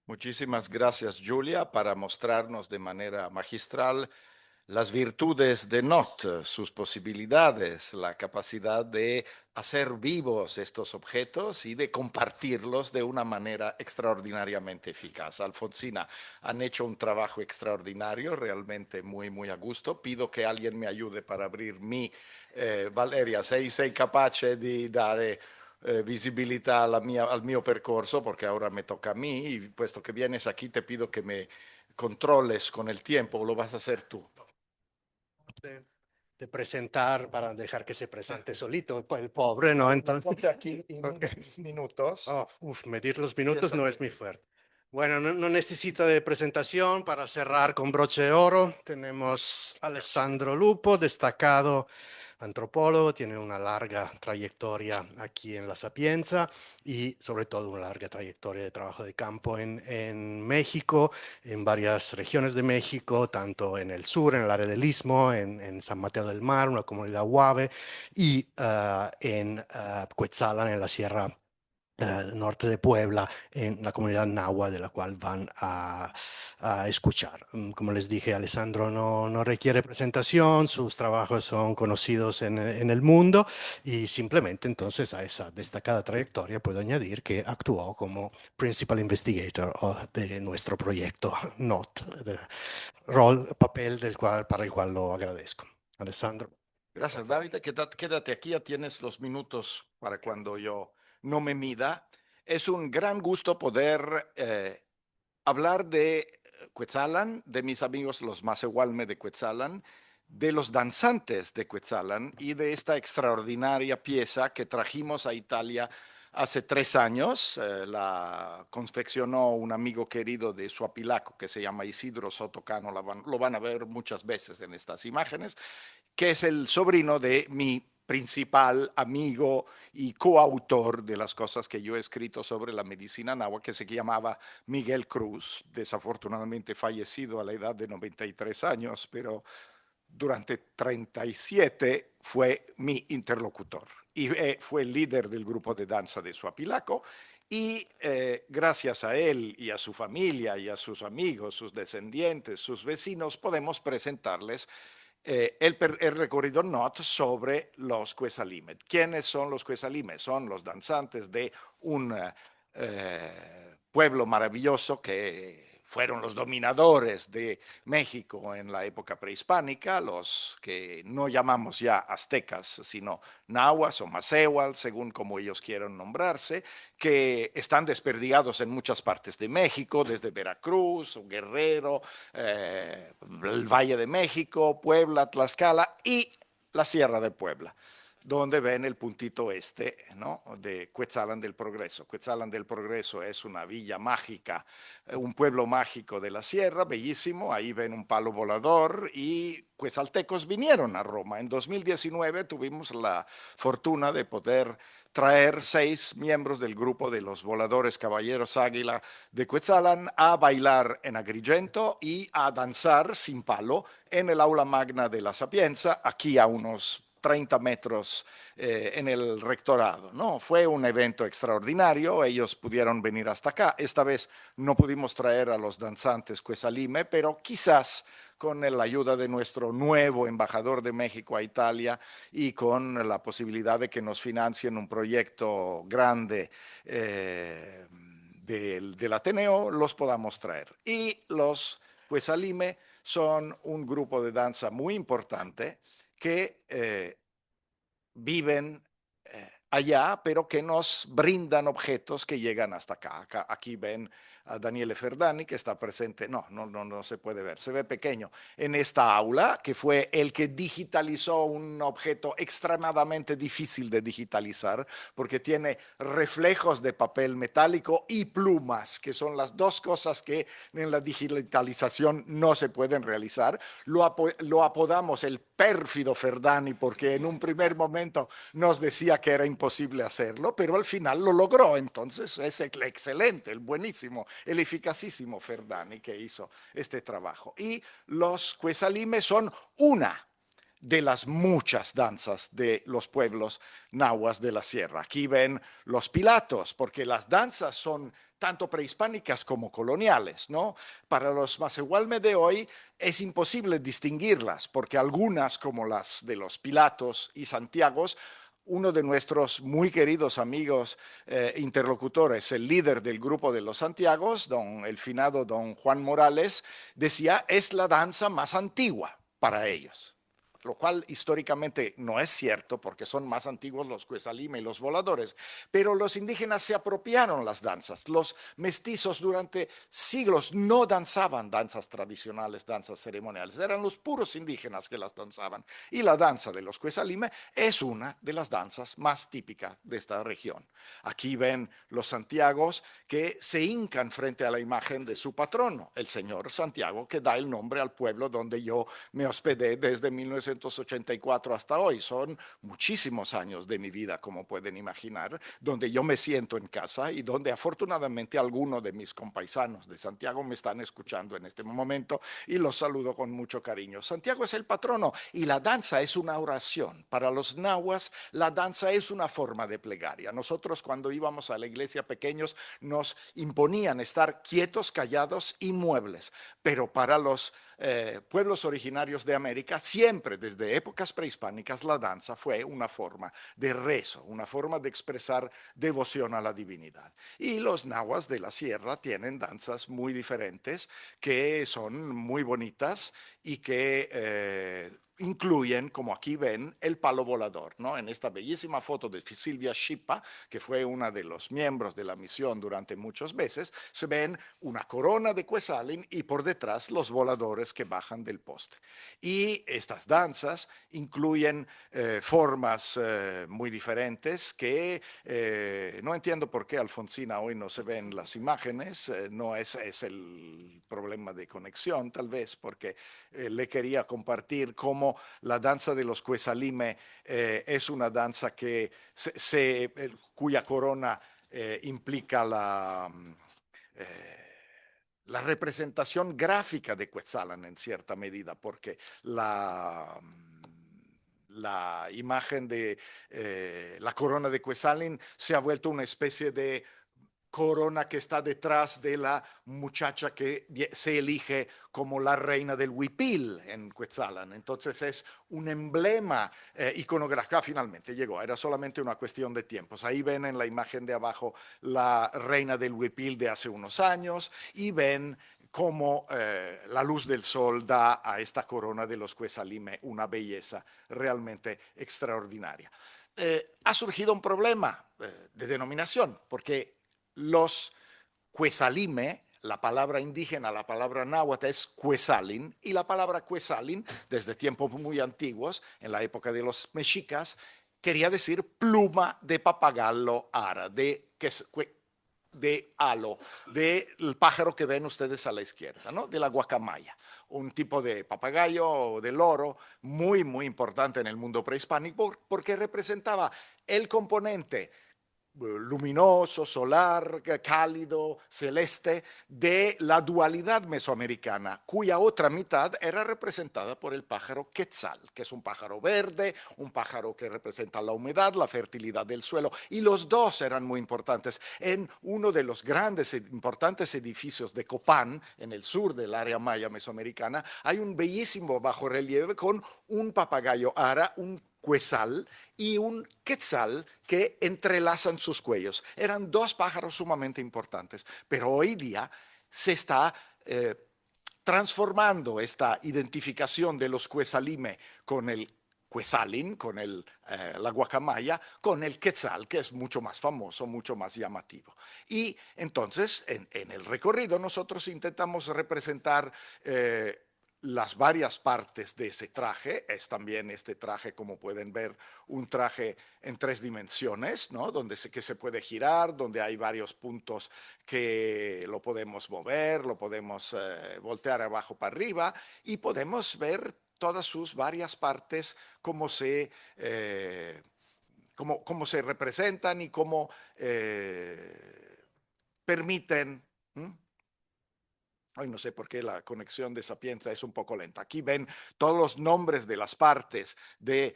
Muchísimas gracias, Julia, para mostrarnos de manera magistral las virtudes de NOT, sus posibilidades, la capacidad de hacer vivos estos objetos y de compartirlos de una manera extraordinariamente eficaz. Alfonsina, han hecho un trabajo extraordinario, realmente muy, muy a gusto. Pido que alguien me ayude para abrir Valeria, sei capace di dare visibilità al mio percorso, porque ahora me toca a mí, y puesto que vienes aquí te pido que me controles con el tiempo, lo vas a hacer tú. de, de presentar para dejar que se presente solito, pues el pobre, ¿no? Entonces, Ponte aquí ok. minutos. Medir los minutos Empieza no aquí. es mi fuerte. Bueno, no necesita de presentación para cerrar con broche de oro. Tenemos Alessandro Lupo, destacado antropólogo, tiene una larga trayectoria aquí en La Sapienza y sobre todo una larga trayectoria de trabajo de campo en México, en varias regiones de México, tanto en el sur, en el área del Istmo, en San Mateo del Mar, una comunidad Huave, y en Cuetzalan, en la Sierra norte de Puebla, en la comunidad nahua de la cual van a escuchar. Como les dije, Alessandro no requiere presentación, sus trabajos son conocidos en el mundo y simplemente entonces a esa destacada trayectoria puedo añadir que actuó como Principal Investigator de nuestro proyecto NOT, papel para el cual lo agradezco. Alessandro, por Gracias, favor. David. Quédate aquí, ya tienes los minutos para cuando yo no me mida. Es un gran gusto poder hablar de Cuetzalan, de mis amigos los Masehualme de Cuetzalan, de los danzantes de Cuetzalan y de esta extraordinaria pieza que trajimos a Italia hace 3 años. La confeccionó un amigo querido de Suapilaco que se llama Isidro Sotocano. Lo van a ver muchas veces en estas imágenes, que es el sobrino de mi principal amigo y coautor de las cosas que yo he escrito sobre la medicina náhuatl, que se llamaba Miguel Cruz, desafortunadamente fallecido a la edad de 93 años, pero durante 37 fue mi interlocutor y fue el líder del grupo de danza de Suapilaco. Y gracias a él y a su familia y a sus amigos, sus descendientes, sus vecinos, podemos presentarles el recorrido NOT sobre los Quesalimet. ¿Quiénes son los Quesalimet? Son los danzantes de un pueblo maravilloso que fueron los dominadores de México en la época prehispánica, los que no llamamos ya aztecas, sino nahuas o macehual, según como ellos quieran nombrarse, que están desperdigados en muchas partes de México, desde Veracruz, Guerrero, el Valle de México, Puebla, Tlaxcala y la Sierra de Puebla, donde ven el puntito este, ¿no?, de Cuetzalan del Progreso. Cuetzalan del Progreso es una villa mágica, un pueblo mágico de la sierra, bellísimo. Ahí ven un palo volador y cuetzaltecos vinieron a Roma. En 2019 tuvimos la fortuna de poder traer 6 miembros del grupo de los voladores Caballeros Águila de Cuetzalan a bailar en Agrigento y a danzar sin palo en el aula magna de la Sapienza, aquí a unos 30 metros en el rectorado, ¿no? Fue un evento extraordinario, ellos pudieron venir hasta acá. Esta vez no pudimos traer a los danzantes Quesalime, pero quizás con la ayuda de nuestro nuevo embajador de México a Italia y con la posibilidad de que nos financien un proyecto grande del Ateneo, los podamos traer. Y los Quesalime son un grupo de danza muy importante que viven allá, pero que nos brindan objetos que llegan hasta acá. Aquí ven a Daniele Ferdani, que está presente. No se puede ver, se ve pequeño. En esta aula, que fue el que digitalizó un objeto extremadamente difícil de digitalizar, porque tiene reflejos de papel metálico y plumas, que son las dos cosas que en la digitalización no se pueden realizar. Lo apodamos el pérfido Ferdani, porque en un primer momento nos decía que era imposible hacerlo, pero al final lo logró. Entonces es el excelente, el buenísimo, el eficacísimo Ferdani que hizo este trabajo. Y los Quesalime son una de las muchas danzas de los pueblos nahuas de la sierra. Aquí ven los pilatos, porque las danzas son tanto prehispánicas como coloniales, ¿no? Para los Masehualme de hoy es imposible distinguirlas, porque algunas, como las de los Pilatos y Santiagos, uno de nuestros muy queridos amigos interlocutores, el líder del grupo de los Santiagos, el finado don Juan Morales, decía, es la danza más antigua para ellos, lo cual históricamente no es cierto porque son más antiguos los Cuesalime y los voladores, pero los indígenas se apropiaron las danzas. Los mestizos durante siglos no danzaban danzas tradicionales, danzas ceremoniales, eran los puros indígenas que las danzaban. Y la danza de los Cuesalime es una de las danzas más típicas de esta región. Aquí ven los Santiagos que se hincan frente a la imagen de su patrono, el señor Santiago, que da el nombre al pueblo donde yo me hospedé desde 1984 hasta hoy. Son muchísimos años de mi vida, como pueden imaginar, donde yo me siento en casa y donde afortunadamente algunos de mis compaisanos de Santiago me están escuchando en este momento y los saludo con mucho cariño. Santiago es el patrono y la danza es una oración. Para los nahuas, la danza es una forma de plegaria. Nosotros cuando íbamos a la iglesia pequeños nos imponían estar quietos, callados, inmuebles, pero para los pueblos originarios de América, siempre desde épocas prehispánicas la danza fue una forma de rezo, una forma de expresar devoción a la divinidad. Y los nahuas de la sierra tienen danzas muy diferentes que son muy bonitas y que incluyen, como aquí ven, el palo volador, ¿no? En esta bellísima foto de Silvia Schipa, que fue una de los miembros de la misión durante muchos meses, se ven una corona de Cuesalin y por detrás los voladores que bajan del poste. Y estas danzas incluyen formas muy diferentes que no entiendo por qué Alfonsina hoy no se ven las imágenes, no es el problema de conexión tal vez, porque le quería compartir cómo la danza de los Cuesalime es una danza que cuya corona implica la representación gráfica de Quetzalan en cierta medida, porque la imagen de la corona de Quetzalin se ha vuelto una especie de corona que está detrás de la muchacha que se elige como la reina del huipil en Quetzalan. Entonces es un emblema iconográfico. Finalmente llegó, era solamente una cuestión de tiempos. Ahí ven en la imagen de abajo la reina del huipil de hace unos años y ven cómo la luz del sol da a esta corona de los Cuesalime una belleza realmente extraordinaria. Ha surgido un problema de denominación, porque los Cuesalime, la palabra indígena, la palabra náhuatl es Cuesalin, y la palabra Cuesalin, desde tiempos muy antiguos, en la época de los mexicas, quería decir pluma de papagayo ara, de halo, del pájaro que ven ustedes a la izquierda, ¿no? De la guacamaya, un tipo de papagayo o de loro muy, muy importante en el mundo prehispánico porque representaba el componente luminoso, solar, cálido, celeste, de la dualidad mesoamericana, cuya otra mitad era representada por el pájaro quetzal, que es un pájaro verde, un pájaro que representa la humedad, la fertilidad del suelo, y los dos eran muy importantes. En uno de los grandes e importantes edificios de Copán, en el sur del área maya mesoamericana, hay un bellísimo bajorrelieve con un papagayo ara, un cuezal y un quetzal que entrelazan sus cuellos. Eran dos pájaros sumamente importantes, pero hoy día se está transformando esta identificación de los cuesalime con el cuesalin, con la guacamaya, con el quetzal, que es mucho más famoso, mucho más llamativo. Y entonces, en el recorrido, nosotros intentamos representar las varias partes de ese traje. Es también este traje, como pueden ver, un traje en 3 dimensiones, ¿no? Que se puede girar, donde hay varios puntos que lo podemos mover, lo podemos voltear abajo para arriba y podemos ver todas sus varias partes, cómo se representan y cómo permiten. ¿Mm? Ay, no sé por qué la conexión de Sapienza es un poco lenta. Aquí ven todos los nombres de las partes del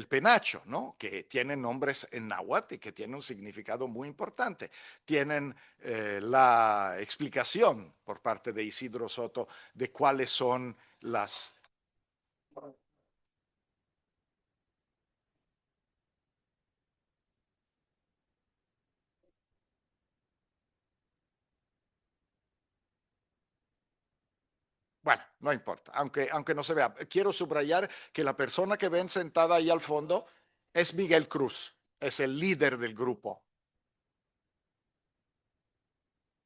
penacho, ¿no? Que tienen nombres en náhuatl y que tienen un significado muy importante. Tienen la explicación por parte de Isidro Soto de cuáles son las... Bueno, no importa, aunque no se vea. Quiero subrayar que la persona que ven sentada ahí al fondo es Miguel Cruz, es el líder del grupo.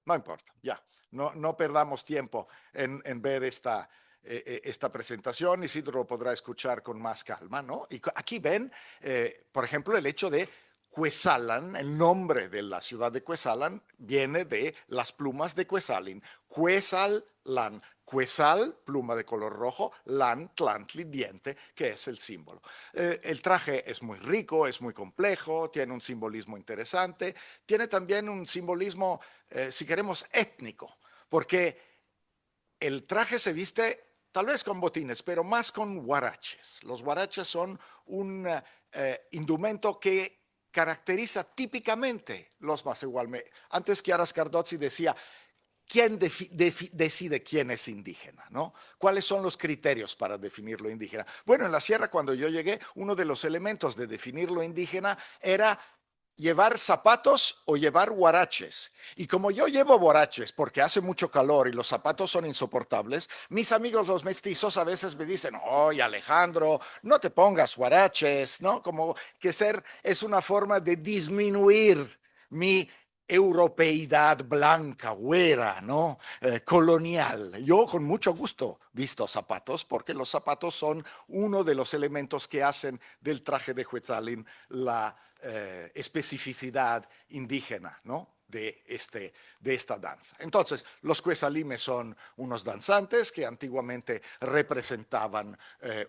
No importa, ya. No perdamos tiempo en ver esta presentación. Isidro lo podrá escuchar con más calma, ¿no? Y aquí ven, por ejemplo, el hecho de Cuesalan, el nombre de la ciudad de Cuesalan viene de las plumas de Cuesalin. Cuesalan, Cuesal, pluma de color rojo, lan, tlantli, diente, que es el símbolo. El traje es muy rico, es muy complejo, tiene un simbolismo interesante, tiene también un simbolismo, si queremos, étnico, porque el traje se viste tal vez con botines, pero más con huaraches. Los huaraches son un indumento que caracteriza típicamente los Masehualme. Antes Chiara Scardozzi decía, ¿quién decide quién es indígena? ¿No? ¿Cuáles son los criterios para definir lo indígena? Bueno, en la sierra cuando yo llegué, uno de los elementos de definir lo indígena era llevar zapatos o llevar huaraches. Y como yo llevo huaraches porque hace mucho calor y los zapatos son insoportables, mis amigos los mestizos a veces me dicen, oye Alejandro, no te pongas huaraches, ¿no? Como que ser es una forma de disminuir mi europeidad blanca, güera, ¿no? Colonial. Yo con mucho gusto visto zapatos porque los zapatos son uno de los elementos que hacen del traje de Huetzalin la especificidad indígena, ¿no? De esta danza. Entonces, los cuesalimes son unos danzantes que antiguamente representaban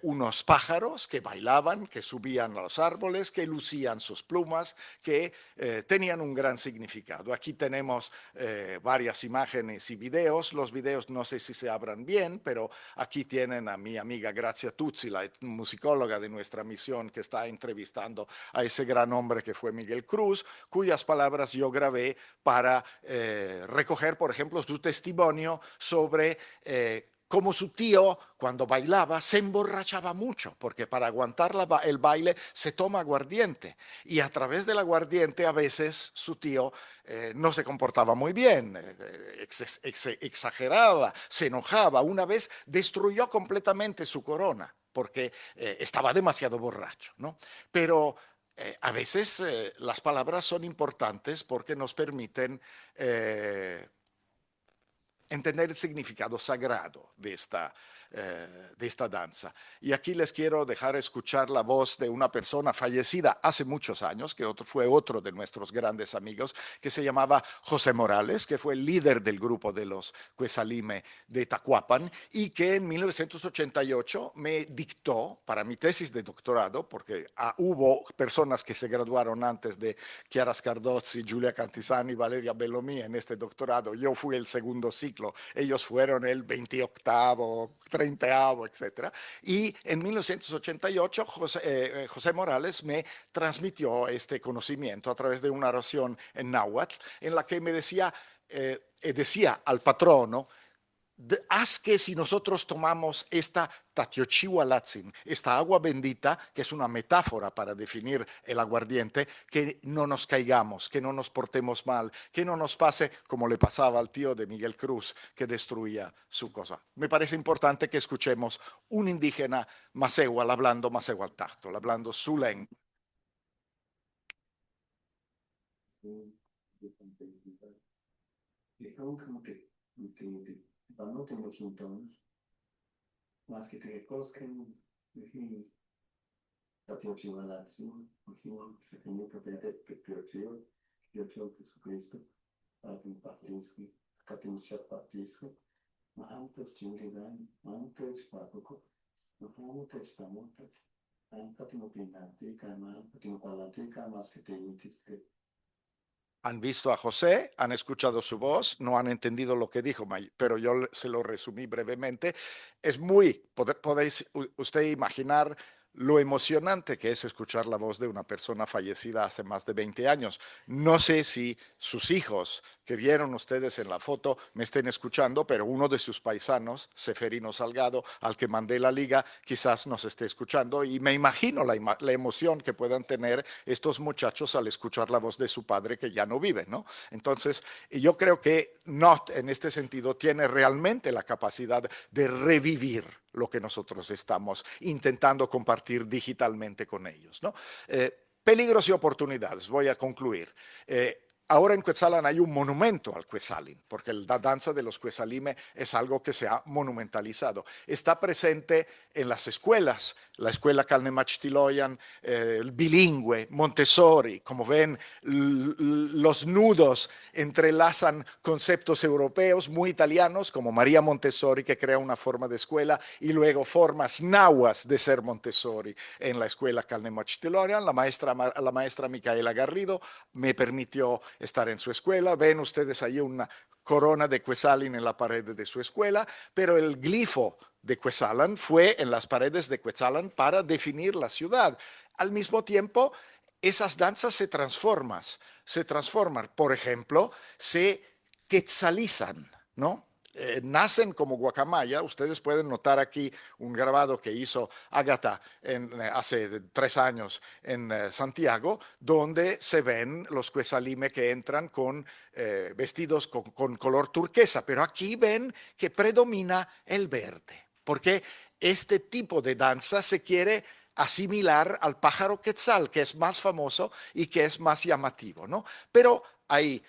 unos pájaros que bailaban, que subían a los árboles, que lucían sus plumas, que tenían un gran significado. Aquí tenemos varias imágenes y videos. Los videos no sé si se abran bien, pero aquí tienen a mi amiga Grazia Tuzzi, la musicóloga de nuestra misión, que está entrevistando a ese gran hombre que fue Miguel Cruz, cuyas palabras yo grabé para recoger, por ejemplo, su testimonio sobre cómo su tío, cuando bailaba, se emborrachaba mucho, porque para aguantar el baile se toma aguardiente. Y a través del aguardiente, a veces, su tío no se comportaba muy bien, exageraba, se enojaba. Una vez destruyó completamente su corona, porque estaba demasiado borracho, ¿no? Pero a veces las palabras son importantes porque nos permiten entender el significado sagrado de esta danza. Y aquí les quiero dejar escuchar la voz de una persona fallecida hace muchos años, que fue otro de nuestros grandes amigos, que se llamaba José Morales, que fue el líder del grupo de los Cuesalime de Tacuapan y que en 1988 me dictó para mi tesis de doctorado, porque hubo personas que se graduaron antes de Chiara Scardozzi, Giulia Cantisani, Valeria Bellomí en este doctorado. Yo fui el segundo ciclo, ellos fueron el 28º, 30º, etc. Y en 1988 José Morales me transmitió este conocimiento a través de una oración en náhuatl en la que me decía al patrono, haz que si nosotros tomamos esta Tatiochihualatzin, esta agua bendita, que es una metáfora para definir el aguardiente, que no nos caigamos, que no nos portemos mal, que no nos pase como le pasaba al tío de Miguel Cruz, que destruía su cosa. Me parece importante que escuchemos un indígena masehual hablando masehualtactol, hablando su lengua. Más que te cosquen, la próxima la última pequeña propiedad de perspectiva, yo soy Jesucristo, para compartirse, catimosha partirse, mahantos chingidan, mahantos papuco, mahantos pamotas, mahantos pinanti, kama, patimo palati, kamas que te intisque, Han visto a José, han escuchado su voz, no han entendido lo que dijo, pero yo se lo resumí brevemente. Es podéis usted imaginar lo emocionante que es escuchar la voz de una persona fallecida hace más de 20 años. No sé si sus hijos que vieron ustedes en la foto me estén escuchando, pero uno de sus paisanos, Seferino Salgado, al que mandé la liga, quizás nos esté escuchando y me imagino la emoción que puedan tener estos muchachos al escuchar la voz de su padre que ya no vive, ¿no? Entonces, yo creo que Not en este sentido tiene realmente la capacidad de revivir lo que nosotros estamos intentando compartir digitalmente con ellos, ¿no? Peligros y oportunidades, voy a concluir. Ahora en Cuetzalan hay un monumento al Cuetzalin, porque la danza de los Cuetzalime es algo que se ha monumentalizado. Está presente en las escuelas, la escuela Calnemachtiloyan, el bilingüe, Montessori. Como ven, los nudos entrelazan conceptos europeos muy italianos, como María Montessori, que crea una forma de escuela, y luego formas nahuas de ser Montessori en la escuela Calnemachtiloyan. La maestra Micaela Garrido me permitió estar en su escuela. Ven ustedes ahí una corona de Cuetzalin en la pared de su escuela, pero el glifo de Cuetzalan fue en las paredes de Cuetzalan para definir la ciudad. Al mismo tiempo, esas danzas se transforman. Por ejemplo, se quetzalizan, ¿no? Nacen como guacamaya. Ustedes pueden notar aquí un grabado que hizo Ágata hace 3 años en Santiago, donde se ven los Cuetzalime que entran con vestidos con color turquesa, pero aquí ven que predomina el verde, porque este tipo de danza se quiere asimilar al pájaro quetzal, que es más famoso y que es más llamativo, ¿no? Pero hay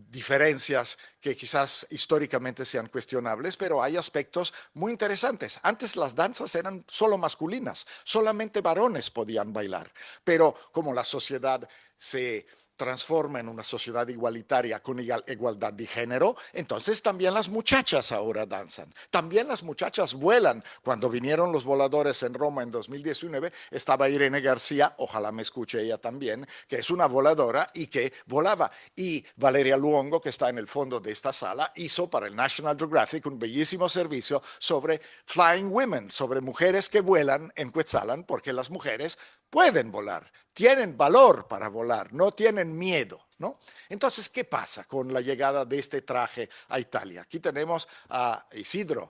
diferencias que quizás históricamente sean cuestionables, pero hay aspectos muy interesantes. Antes las danzas eran solo masculinas, solamente varones podían bailar, pero como la sociedad se transforma en una sociedad igualitaria con igualdad de género, entonces también las muchachas ahora danzan. También las muchachas vuelan. Cuando vinieron los voladores en Roma en 2019, estaba Irene García, ojalá me escuche ella también, que es una voladora y que volaba. Y Valeria Luongo, que está en el fondo de esta sala, hizo para el National Geographic un bellísimo servicio sobre Flying Women, sobre mujeres que vuelan en Cuetzalan, porque las mujeres pueden volar, tienen valor para volar, no tienen miedo, ¿no? Entonces, ¿qué pasa con la llegada de este traje a Italia? Aquí tenemos a Isidro,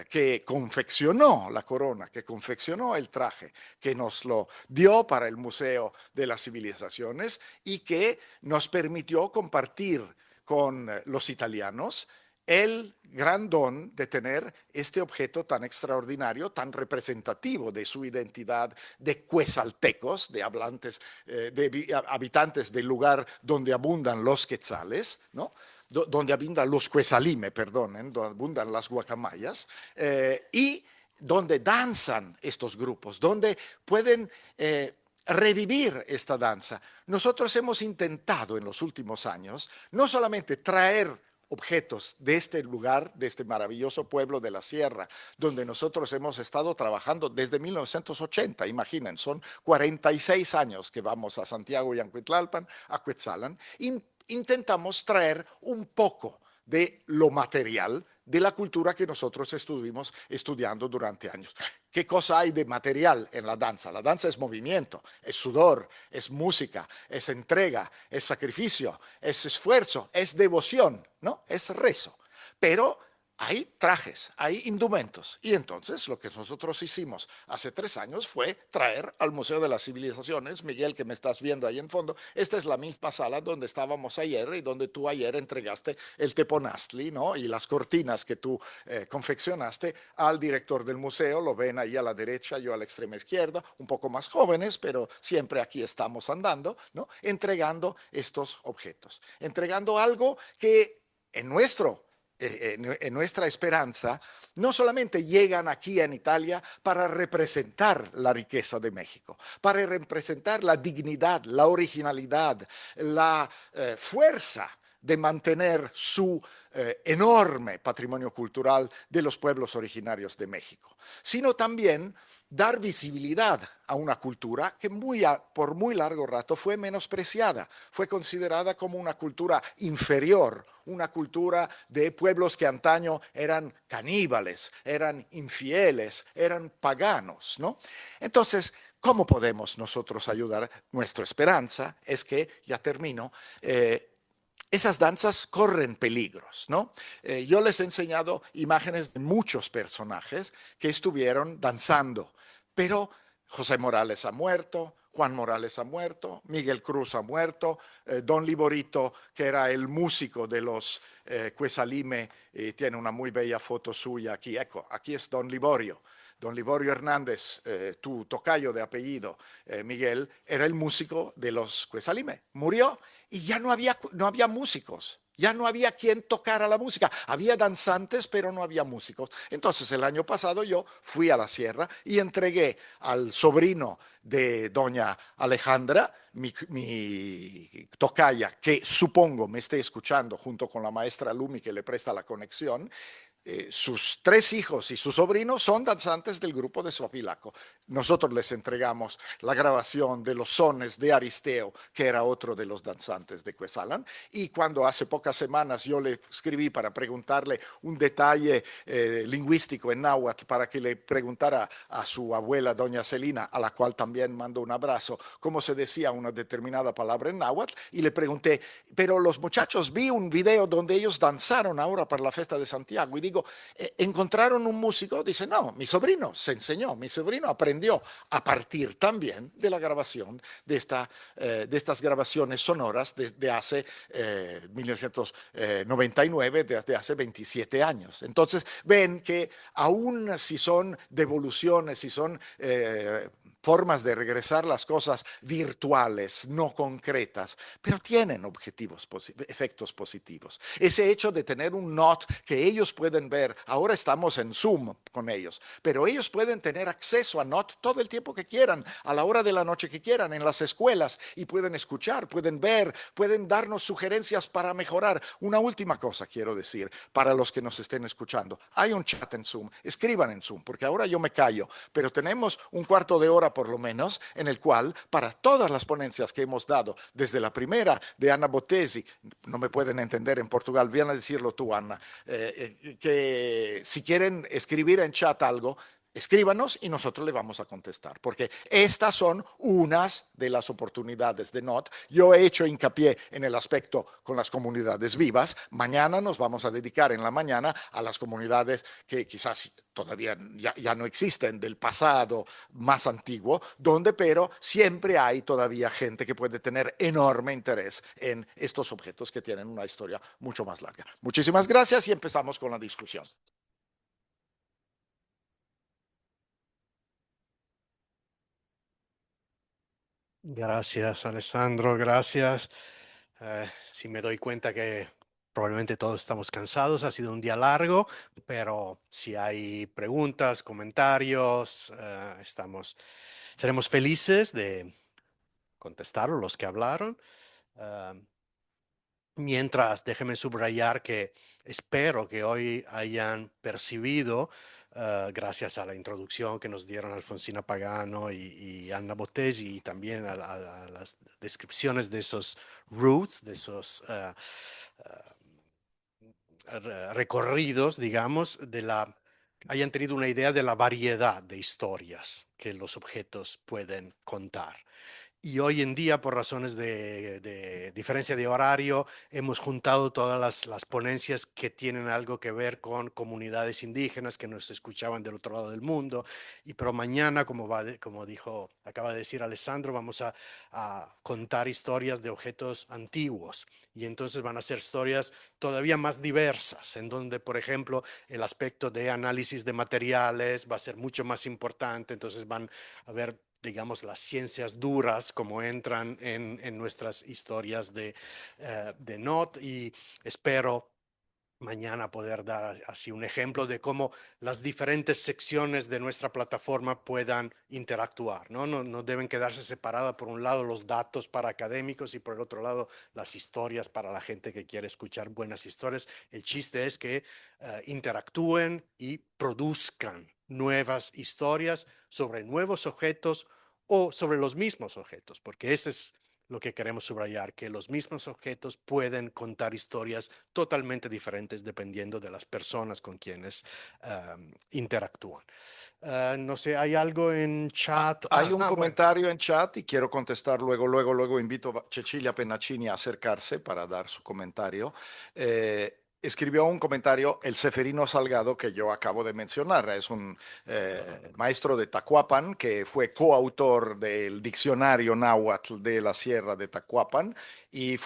que confeccionó la corona, que confeccionó el traje, que nos lo dio para el Museo de las Civilizaciones y que nos permitió compartir con los italianos el gran don de tener este objeto tan extraordinario, tan representativo de su identidad de cuetzaltecos, de habitantes del lugar donde abundan los quetzales, ¿no? Donde abundan los cuetzalime, perdonen, donde abundan las guacamayas, y donde danzan estos grupos, donde pueden revivir esta danza. Nosotros hemos intentado en los últimos años no solamente traer objetos de este lugar, de este maravilloso pueblo de la sierra, donde nosotros hemos estado trabajando desde 1980, imaginen, son 46 años que vamos a Santiago y a Cuetzalan, intentamos traer un poco de lo material de la cultura que nosotros estuvimos estudiando durante años. ¿Qué cosa hay de material en la danza? La danza es movimiento, es sudor, es música, es entrega, es sacrificio, es esfuerzo, es devoción, ¿no? Es rezo. Pero hay trajes, hay indumentos. Y entonces lo que nosotros hicimos hace 3 años fue traer al Museo de las Civilizaciones, Miguel, que me estás viendo ahí en fondo, esta es la misma sala donde estábamos ayer y donde tú ayer entregaste el teponaztli, ¿no? Y las cortinas que tú confeccionaste al director del museo, lo ven ahí a la derecha, yo a la extrema izquierda, un poco más jóvenes, pero siempre aquí estamos andando, ¿no? Entregando estos objetos, entregando algo que en nuestra esperanza, no solamente llegan aquí en Italia para representar la riqueza de México, para representar la dignidad, la originalidad, la fuerza de mantener su enorme patrimonio cultural de los pueblos originarios de México, sino también dar visibilidad a una cultura que por muy largo rato fue menospreciada, fue considerada como una cultura inferior, una cultura de pueblos que antaño eran caníbales, eran infieles, eran paganos, ¿no? Entonces, ¿cómo podemos nosotros ayudar? Nuestra esperanza es que, ya termino, esas danzas corren peligros, ¿no? Yo les he enseñado imágenes de muchos personajes que estuvieron danzando, pero José Morales ha muerto, Juan Morales ha muerto, Miguel Cruz ha muerto, Don Liborito, que era el músico de los Cuesalime, tiene una muy bella foto suya aquí, aquí es Don Liborio. Don Liborio Hernández, tu tocayo de apellido, Miguel, era el músico de los Cuesalime. Murió y ya no había músicos. Ya no había quien tocara la música. Había danzantes, pero no había músicos. Entonces, el año pasado yo fui a la sierra y entregué al sobrino de doña Alejandra, mi tocaya, que supongo me esté escuchando junto con la maestra Lumi que le presta la conexión, sus 3 hijos y su sobrino son danzantes del grupo de Suapilaco. Nosotros les entregamos la grabación de los sones de Aristeo, que era otro de los danzantes de Cuesalan, y cuando hace pocas semanas yo le escribí para preguntarle un detalle lingüístico en náhuatl, para que le preguntara a su abuela, doña Celina, a la cual también mando un abrazo, cómo se decía una determinada palabra en náhuatl, y le pregunté, pero los muchachos, vi un video donde ellos danzaron ahora para la fiesta de Santiago, y digo, ¿encontraron un músico? Dice, no, mi sobrino se enseñó, mi sobrino aprendió a partir también de la grabación de estas grabaciones sonoras de hace 1999, desde hace 27 años. Entonces, ven que aún si son devoluciones, si son formas de regresar las cosas virtuales, no concretas, pero tienen efectos positivos. Ese hecho de tener un NOT que ellos pueden ver, ahora estamos en Zoom con ellos, pero ellos pueden tener acceso a NOT todo el tiempo que quieran, a la hora de la noche que quieran, en las escuelas, y pueden escuchar, pueden ver, pueden darnos sugerencias para mejorar. Una última cosa quiero decir para los que nos estén escuchando. Hay un chat en Zoom, escriban en Zoom, porque ahora yo me callo, pero tenemos un cuarto de hora por lo menos, en el cual, para todas las ponencias que hemos dado, desde la primera de Ana Bottesi, no me pueden entender en Portugal, viene a decirlo tú, Ana, que si quieren escribir en chat algo, escríbanos y nosotros le vamos a contestar, porque estas son unas de las oportunidades de NOT. Yo he hecho hincapié en el aspecto con las comunidades vivas. Mañana nos vamos a dedicar en la mañana a las comunidades que quizás todavía ya no existen, del pasado más antiguo, donde pero siempre hay todavía gente que puede tener enorme interés en estos objetos que tienen una historia mucho más larga. Muchísimas gracias y empezamos con la discusión. Gracias, Alessandro, gracias. Sí me doy cuenta que probablemente todos estamos cansados, ha sido un día largo, pero si hay preguntas, comentarios, seremos felices de contestar los que hablaron. Mientras, déjeme subrayar que espero que hoy hayan percibido, gracias a la introducción que nos dieron Alfonsina Pagano y Anna Bottesi, y también a las descripciones de esos routes, de esos recorridos, digamos, hayan tenido una idea de la variedad de historias que los objetos pueden contar. Y hoy en día, por razones de diferencia de horario, hemos juntado todas las ponencias que tienen algo que ver con comunidades indígenas que nos escuchaban del otro lado del mundo. Pero mañana, como acaba de decir Alessandro, vamos a contar historias de objetos antiguos. Y entonces van a ser historias todavía más diversas, en donde, por ejemplo, el aspecto de análisis de materiales va a ser mucho más importante. Entonces van a ver, digamos, las ciencias duras como entran en nuestras historias de NOT, y espero mañana poder dar así un ejemplo de cómo las diferentes secciones de nuestra plataforma puedan interactuar, ¿no? No deben quedarse separadas, por un lado los datos para académicos y por el otro lado las historias para la gente que quiere escuchar buenas historias. El chiste es que interactúen y produzcan nuevas historias sobre nuevos objetos o sobre los mismos objetos, porque ese es lo que queremos subrayar, que los mismos objetos pueden contar historias totalmente diferentes dependiendo de las personas con quienes interactúan. No sé, ¿hay algo en chat? Hay un Bueno. comentario en chat y quiero contestar luego invito a Cecilia Penaccini a acercarse para dar su comentario. Escribió un comentario el Seferino Salgado que yo acabo de mencionar. Es un maestro de Tacuapan que fue coautor del diccionario náhuatl de la Sierra de Tacuapan y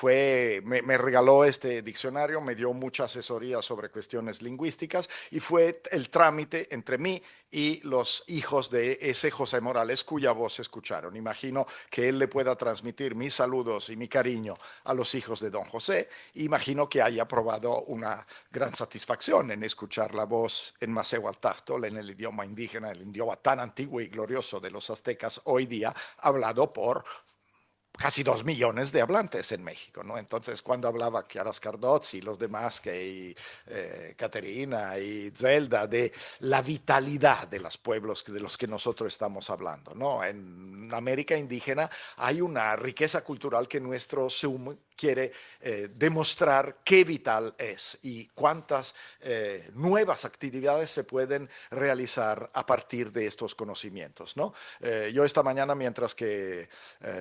me regaló este diccionario, me dio mucha asesoría sobre cuestiones lingüísticas y fue el trámite entre mí y los hijos de ese José Morales cuya voz escucharon. Imagino que él le pueda transmitir mis saludos y mi cariño a los hijos de don José. Imagino que haya probado una gran satisfacción en escuchar la voz en Macehualtáctol, en el idioma indígena, el idioma tan antiguo y glorioso de los aztecas, hoy día hablado por casi 2 millones de hablantes en México, ¿no? Entonces, cuando hablaba Chiara Scardozzi y los demás, que Caterina y Zelda, de la vitalidad de los pueblos de los que nosotros estamos hablando, ¿no? En América indígena hay una riqueza cultural que nuestro Zoom quiere demostrar qué vital es y cuántas nuevas actividades se pueden realizar a partir de estos conocimientos, ¿no? Yo esta mañana, mientras que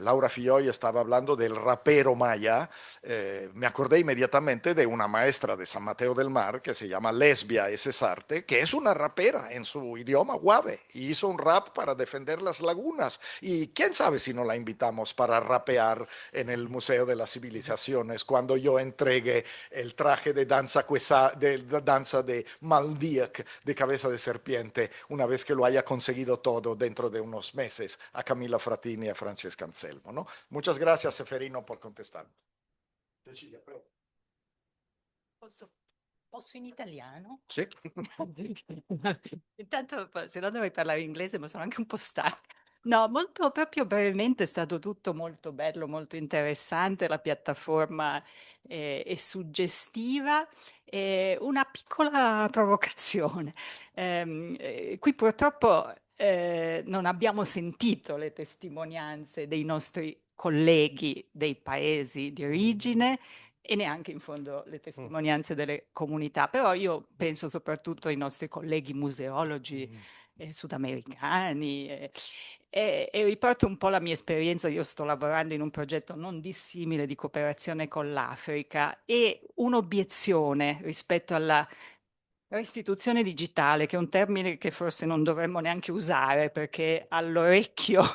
Laura Filloy estaba hablando del rapero maya, me acordé inmediatamente de una maestra de San Mateo del Mar que se llama Lesbia Esesarte, que es una rapera en su idioma guave y hizo un rap para defender las lagunas. Y quién sabe si no la invitamos para rapear en el Museo de las Civilizaciones cuando yo entregue el traje de danza de Maldíac de cabeza de serpiente una vez que lo haya conseguido todo dentro de unos meses a Camilla Fratini y a Francesca Anselmo, ¿no? Muchas gracias, Seferino, por contestar. Posso in italiano? Sì. Intanto, se no dovrei parlare inglese, ma sono anche un po' stanca. No, molto, proprio brevemente è stato tutto molto bello, molto interessante, la piattaforma è suggestiva. Una piccola provocazione. Qui purtroppo non abbiamo sentito le testimonianze dei nostri colleghi dei paesi di origine e neanche in fondo le testimonianze delle comunità, però io penso soprattutto ai nostri colleghi museologi sudamericani e riporto un po' la mia esperienza. Io sto lavorando in un progetto non dissimile di cooperazione con l'Africa e un'obiezione rispetto alla restituzione digitale, che è un termine che forse non dovremmo neanche usare perché all'orecchio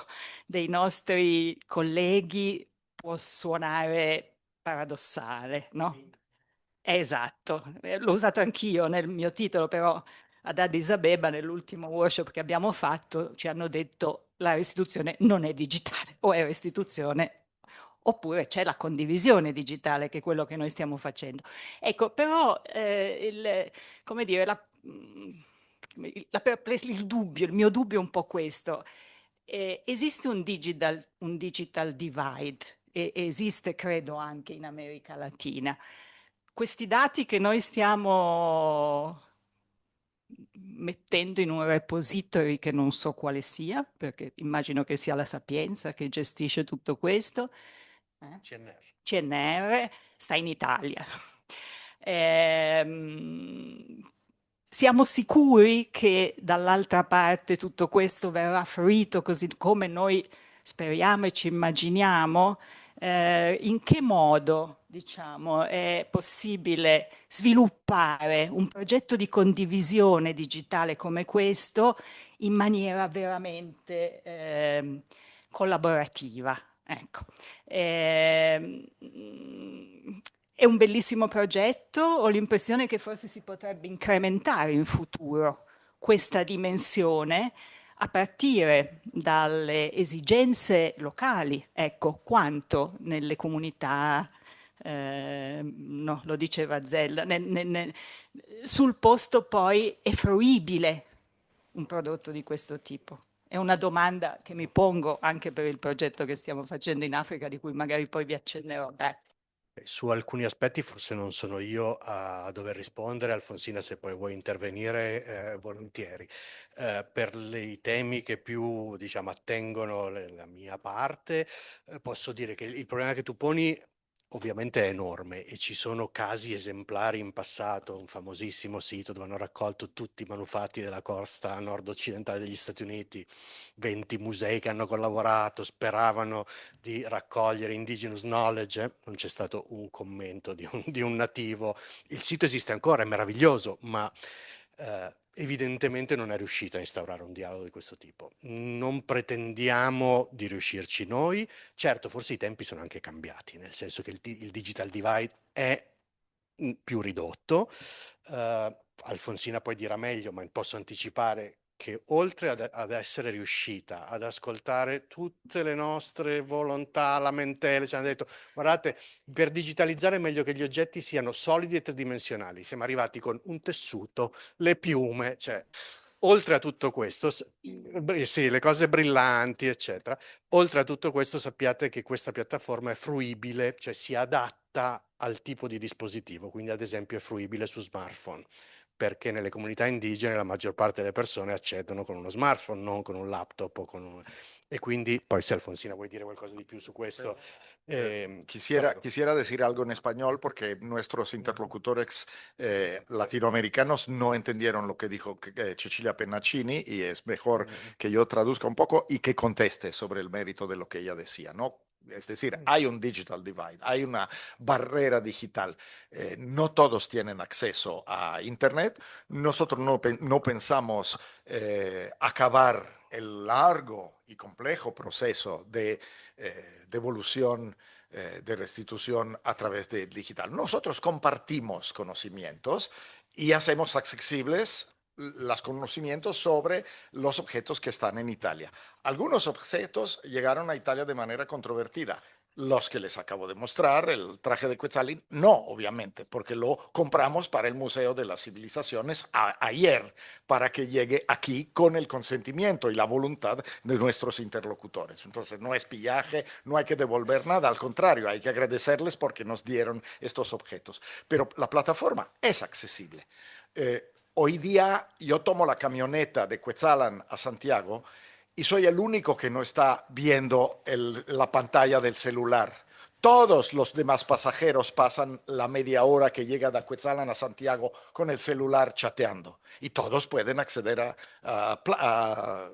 dei nostri colleghi può suonare paradossale, no? Esatto, l'ho usato anch'io nel mio titolo, però ad Addis Abeba nell'ultimo workshop che abbiamo fatto ci hanno detto la restituzione non è digitale, o è restituzione oppure c'è la condivisione digitale, che è quello che noi stiamo facendo. Ecco, però come dire, il mio dubbio è un po' questo. Esiste un digital divide e esiste, credo, anche in America Latina. Questi dati che noi stiamo mettendo in un repository che non so quale sia, perché immagino che sia la Sapienza che gestisce tutto questo. CNR sta in Italia. Siamo sicuri che dall'altra parte tutto questo verrà fruito così come noi speriamo e ci immaginiamo? In che modo, diciamo, è possibile sviluppare un progetto di condivisione digitale come questo in maniera veramente collaborativa? Ecco. È un bellissimo progetto, ho l'impressione che forse si potrebbe incrementare in futuro questa dimensione a partire dalle esigenze locali, ecco, quanto nelle comunità no, lo diceva Zella, sul posto poi è fruibile un prodotto di questo tipo? È una domanda che mi pongo anche per il progetto che stiamo facendo in Africa, di cui magari poi vi accennerò. Grazie. Su alcuni aspetti forse non sono io a dover rispondere, Alfonsina, se poi vuoi intervenire, volentieri. Per i temi che più, diciamo, attengono la mia parte, posso dire che il problema che tu poni ovviamente è enorme e ci sono casi esemplari in passato, un famosissimo sito dove hanno raccolto tutti i manufatti della costa nord-occidentale degli Stati Uniti, 20 musei che hanno collaborato, speravano di raccogliere indigenous knowledge, non c'è stato un commento di un nativo. Il sito esiste ancora, è meraviglioso, ma evidentemente non è riuscito a instaurare un dialogo di questo tipo. Non pretendiamo di riuscirci noi. Certo, forse i tempi sono anche cambiati, nel senso che il digital divide è più ridotto. Alfonsina poi dirà meglio, ma posso anticipare che oltre ad essere riuscita ad ascoltare tutte le nostre volontà, lamentele, ci hanno detto: guardate, per digitalizzare è meglio che gli oggetti siano solidi e tridimensionali. Siamo arrivati con un tessuto, le piume, cioè oltre a tutto questo, sì, le cose brillanti, eccetera. Oltre a tutto questo, sappiate che questa piattaforma è fruibile, cioè si adatta al tipo di dispositivo, quindi ad esempio è fruibile su smartphone, perché nelle comunità indigene la maggior parte delle persone accedono con uno smartphone, non con un laptop o con un... E quindi, poi se Alfonsina vuoi dire qualcosa di più su questo... Quisiera decir algo en español porque nuestros interlocutores latinoamericanos no entendieron lo que dijo Cecilia Penaccini y es mejor que yo traduzca un poco y que conteste sobre el mérito de lo que ella decía, ¿no? Es decir, hay un digital divide, hay una barrera digital. No todos tienen acceso a Internet. Nosotros no pensamos acabar el largo y complejo proceso de devolución, de restitución a través del digital. Nosotros compartimos conocimientos y hacemos accesibles los conocimientos sobre los objetos que están en Italia. Algunos objetos llegaron a Italia de manera controvertida. Los que les acabo de mostrar, el traje de Quetzalín, no, obviamente, porque lo compramos para el Museo de las Civilizaciones ayer, para que llegue aquí con el consentimiento y la voluntad de nuestros interlocutores. Entonces, no es pillaje, no hay que devolver nada, al contrario, hay que agradecerles porque nos dieron estos objetos. Pero la plataforma es accesible. Hoy día yo tomo la camioneta de Quetzalan a Santiago y soy el único que no está viendo la pantalla del celular. Todos los demás pasajeros pasan la media hora que llega de Quetzalan a Santiago con el celular chateando y todos pueden acceder a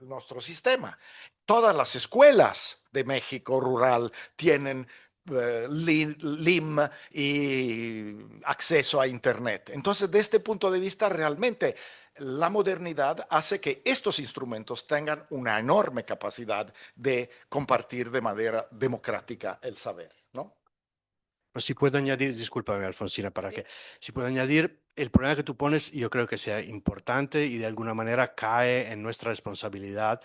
nuestro sistema. Todas las escuelas de México rural tienen LIM y acceso a Internet. Entonces, de este punto de vista, realmente la modernidad hace que estos instrumentos tengan una enorme capacidad de compartir de manera democrática el saber, ¿no? Si puedo añadir, discúlpame Alfonsina, para que, si puedo añadir, el problema que tú pones yo creo que sea importante y de alguna manera cae en nuestra responsabilidad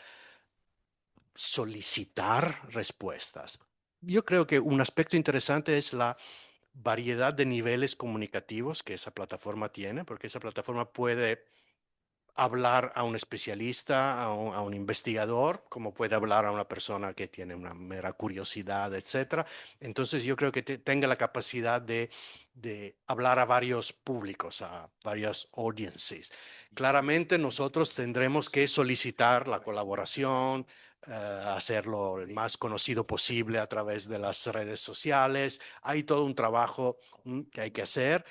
solicitar respuestas. Yo creo que un aspecto interesante es la variedad de niveles comunicativos que esa plataforma tiene, porque esa plataforma puede hablar a un especialista, a un investigador, como puede hablar a una persona que tiene una mera curiosidad, etcétera. Entonces yo creo que tenga la capacidad de hablar a varios públicos, a varias audiences. Claramente nosotros tendremos que solicitar la colaboración, hacerlo el más conocido posible a través de las redes sociales. Hay todo un trabajo que hay que hacer.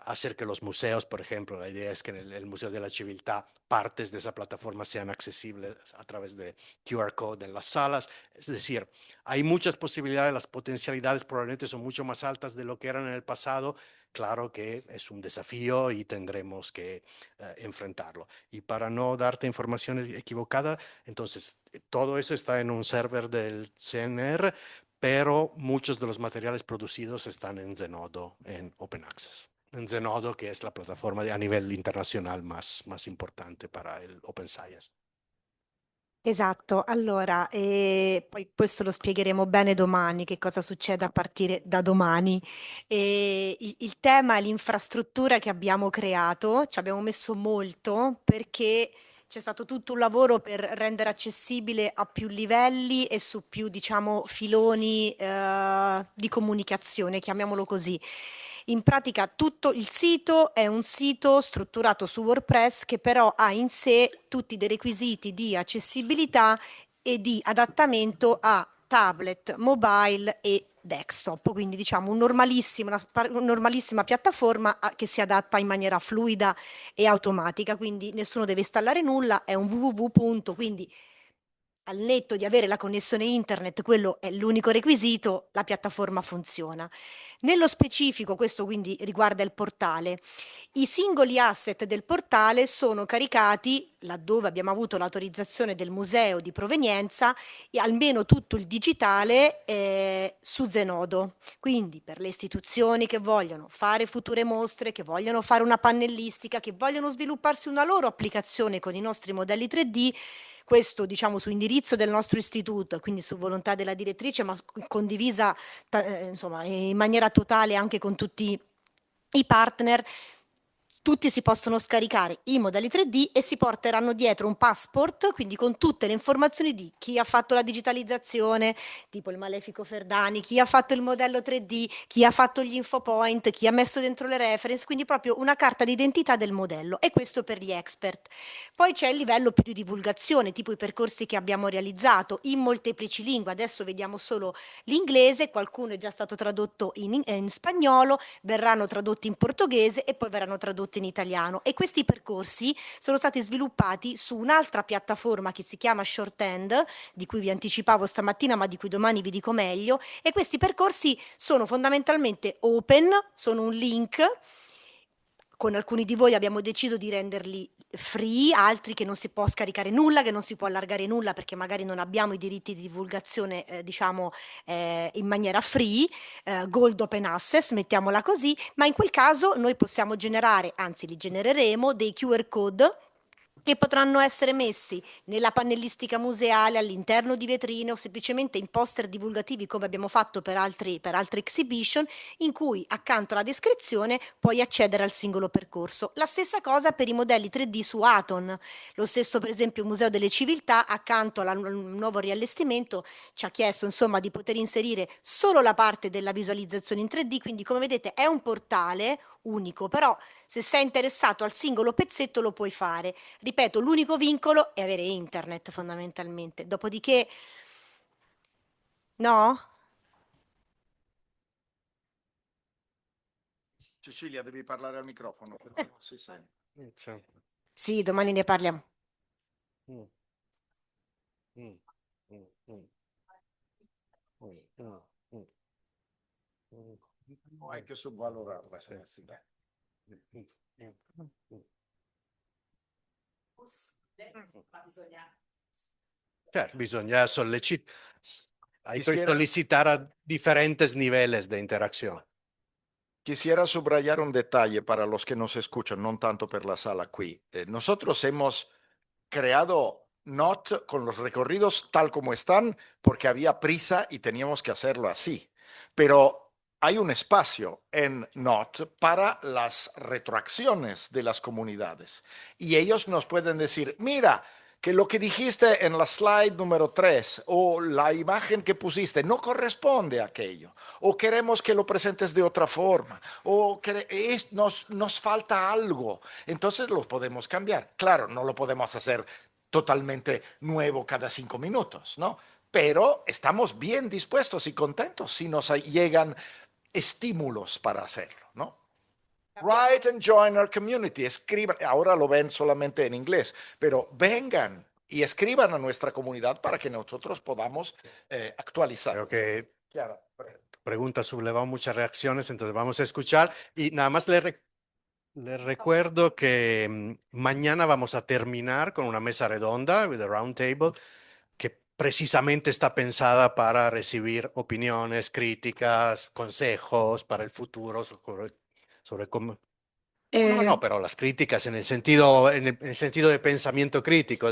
Hacer que los museos, por ejemplo, la idea es que en el Museo de la Civiltà partes de esa plataforma sean accesibles a través de QR code en las salas. Es decir, hay muchas posibilidades, las potencialidades probablemente son mucho más altas de lo que eran en el pasado. Claro que es un desafío y tendremos que enfrentarlo. Y para no darte información equivocada, entonces todo eso está en un server del CNR, pero muchos de los materiales producidos están en Zenodo, en Open Access. En Zenodo, que es la plataforma a nivel internacional más importante para el Open Science. Esatto, allora, poi questo lo spiegheremo bene domani, che cosa succede a partire da domani. Il tema è l'infrastruttura che abbiamo creato, ci abbiamo messo molto perché c'è stato tutto un lavoro per rendere accessibile a più livelli e su più, diciamo, filoni, di comunicazione, chiamiamolo così. In pratica tutto il sito è un sito strutturato su WordPress che però ha in sé tutti dei requisiti di accessibilità e di adattamento a tablet, mobile e desktop, quindi diciamo una normalissima piattaforma che si adatta in maniera fluida e automatica, quindi nessuno deve installare nulla, è un www. Quindi al netto di avere la connessione internet, quello è l'unico requisito, la piattaforma funziona. Nello specifico, questo quindi riguarda il portale, i singoli asset del portale sono caricati, laddove abbiamo avuto l'autorizzazione del museo di provenienza, e almeno tutto il digitale su Zenodo. Quindi per le istituzioni che vogliono fare future mostre, che vogliono fare una pannellistica, che vogliono svilupparsi una loro applicazione con i nostri modelli 3D, questo diciamo su indirizzo del nostro istituto, quindi su volontà della direttrice, ma condivisa insomma, in maniera totale anche con tutti i partner. Tutti si possono scaricare i modelli 3D e si porteranno dietro un passport, quindi con tutte le informazioni di chi ha fatto la digitalizzazione, tipo il Malefico Ferdani, chi ha fatto il modello 3D, chi ha fatto gli infopoint, chi ha messo dentro le reference, quindi proprio una carta d'identità del modello, e questo per gli expert. Poi c'è il livello più di divulgazione, tipo i percorsi che abbiamo realizzato in molteplici lingue, adesso vediamo solo l'inglese, qualcuno è già stato tradotto in spagnolo, verranno tradotti in portoghese e poi verranno tradotti in italiano, e questi percorsi sono stati sviluppati su un'altra piattaforma che si chiama Shorthand, di cui vi anticipavo stamattina ma di cui domani vi dico meglio, e questi percorsi sono fondamentalmente open, sono un link. Con alcuni di voi abbiamo deciso di renderli free, altri che non si può scaricare nulla, che non si può allargare nulla perché magari non abbiamo i diritti di divulgazione, diciamo, in maniera free, gold open access, mettiamola così, ma in quel caso noi possiamo generare, anzi li genereremo, dei QR code che potranno essere messi nella pannellistica museale, all'interno di vetrine o semplicemente in poster divulgativi come abbiamo fatto per altre exhibition, in cui accanto alla descrizione puoi accedere al singolo percorso. La stessa cosa per i modelli 3D su Aton. Lo stesso per esempio il Museo delle Civiltà, accanto al nuovo riallestimento, ci ha chiesto insomma di poter inserire solo la parte della visualizzazione in 3D, quindi come vedete è un portale unico, però se sei interessato al singolo pezzetto lo puoi fare. Ripeto, l'unico vincolo è avere internet fondamentalmente. Dopodiché, no? Cecilia, devi parlare al microfono, perché non si sente. Cioè, Sì, domani ne parliamo. mm, mm, mm, mm, mm, mm, mm, mm, No, hay que subvalorarla. sì, Sì. mm, mm, mm. Certo, bisogna sollecitare. Hay que Quisiera, solicitar a diferentes niveles de interacción. quisiera subrayar un detalle para los que nos escuchan, no tanto por la sala aquí. Nosotros hemos creado Not con los recorridos tal como están porque había prisa y teníamos que hacerlo así. Pero hay un espacio en Not para las retroacciones de las comunidades y ellos nos pueden decir, mira, que lo que dijiste en la slide número 3 o la imagen que pusiste no corresponde a aquello, o queremos que lo presentes de otra forma, o nos falta algo, entonces lo podemos cambiar. Claro, no lo podemos hacer totalmente nuevo cada 5 minutos, ¿no? Pero estamos bien dispuestos y contentos si nos llegan estímulos para hacerlo, ¿no? Write and join our community. Escriban, ahora lo ven solamente en inglés, pero vengan y escriban a nuestra comunidad para que nosotros podamos actualizar. Creo que Claro. tu pregunta sublevó muchas reacciones, entonces vamos a escuchar. Y nada más le recuerdo que mañana vamos a terminar con una mesa redonda, with a round table, que precisamente está pensada para recibir opiniones, críticas, consejos para el futuro sobre cómo. No, Eh, no, pero las críticas en el sentido, en el sentido de pensamiento crítico,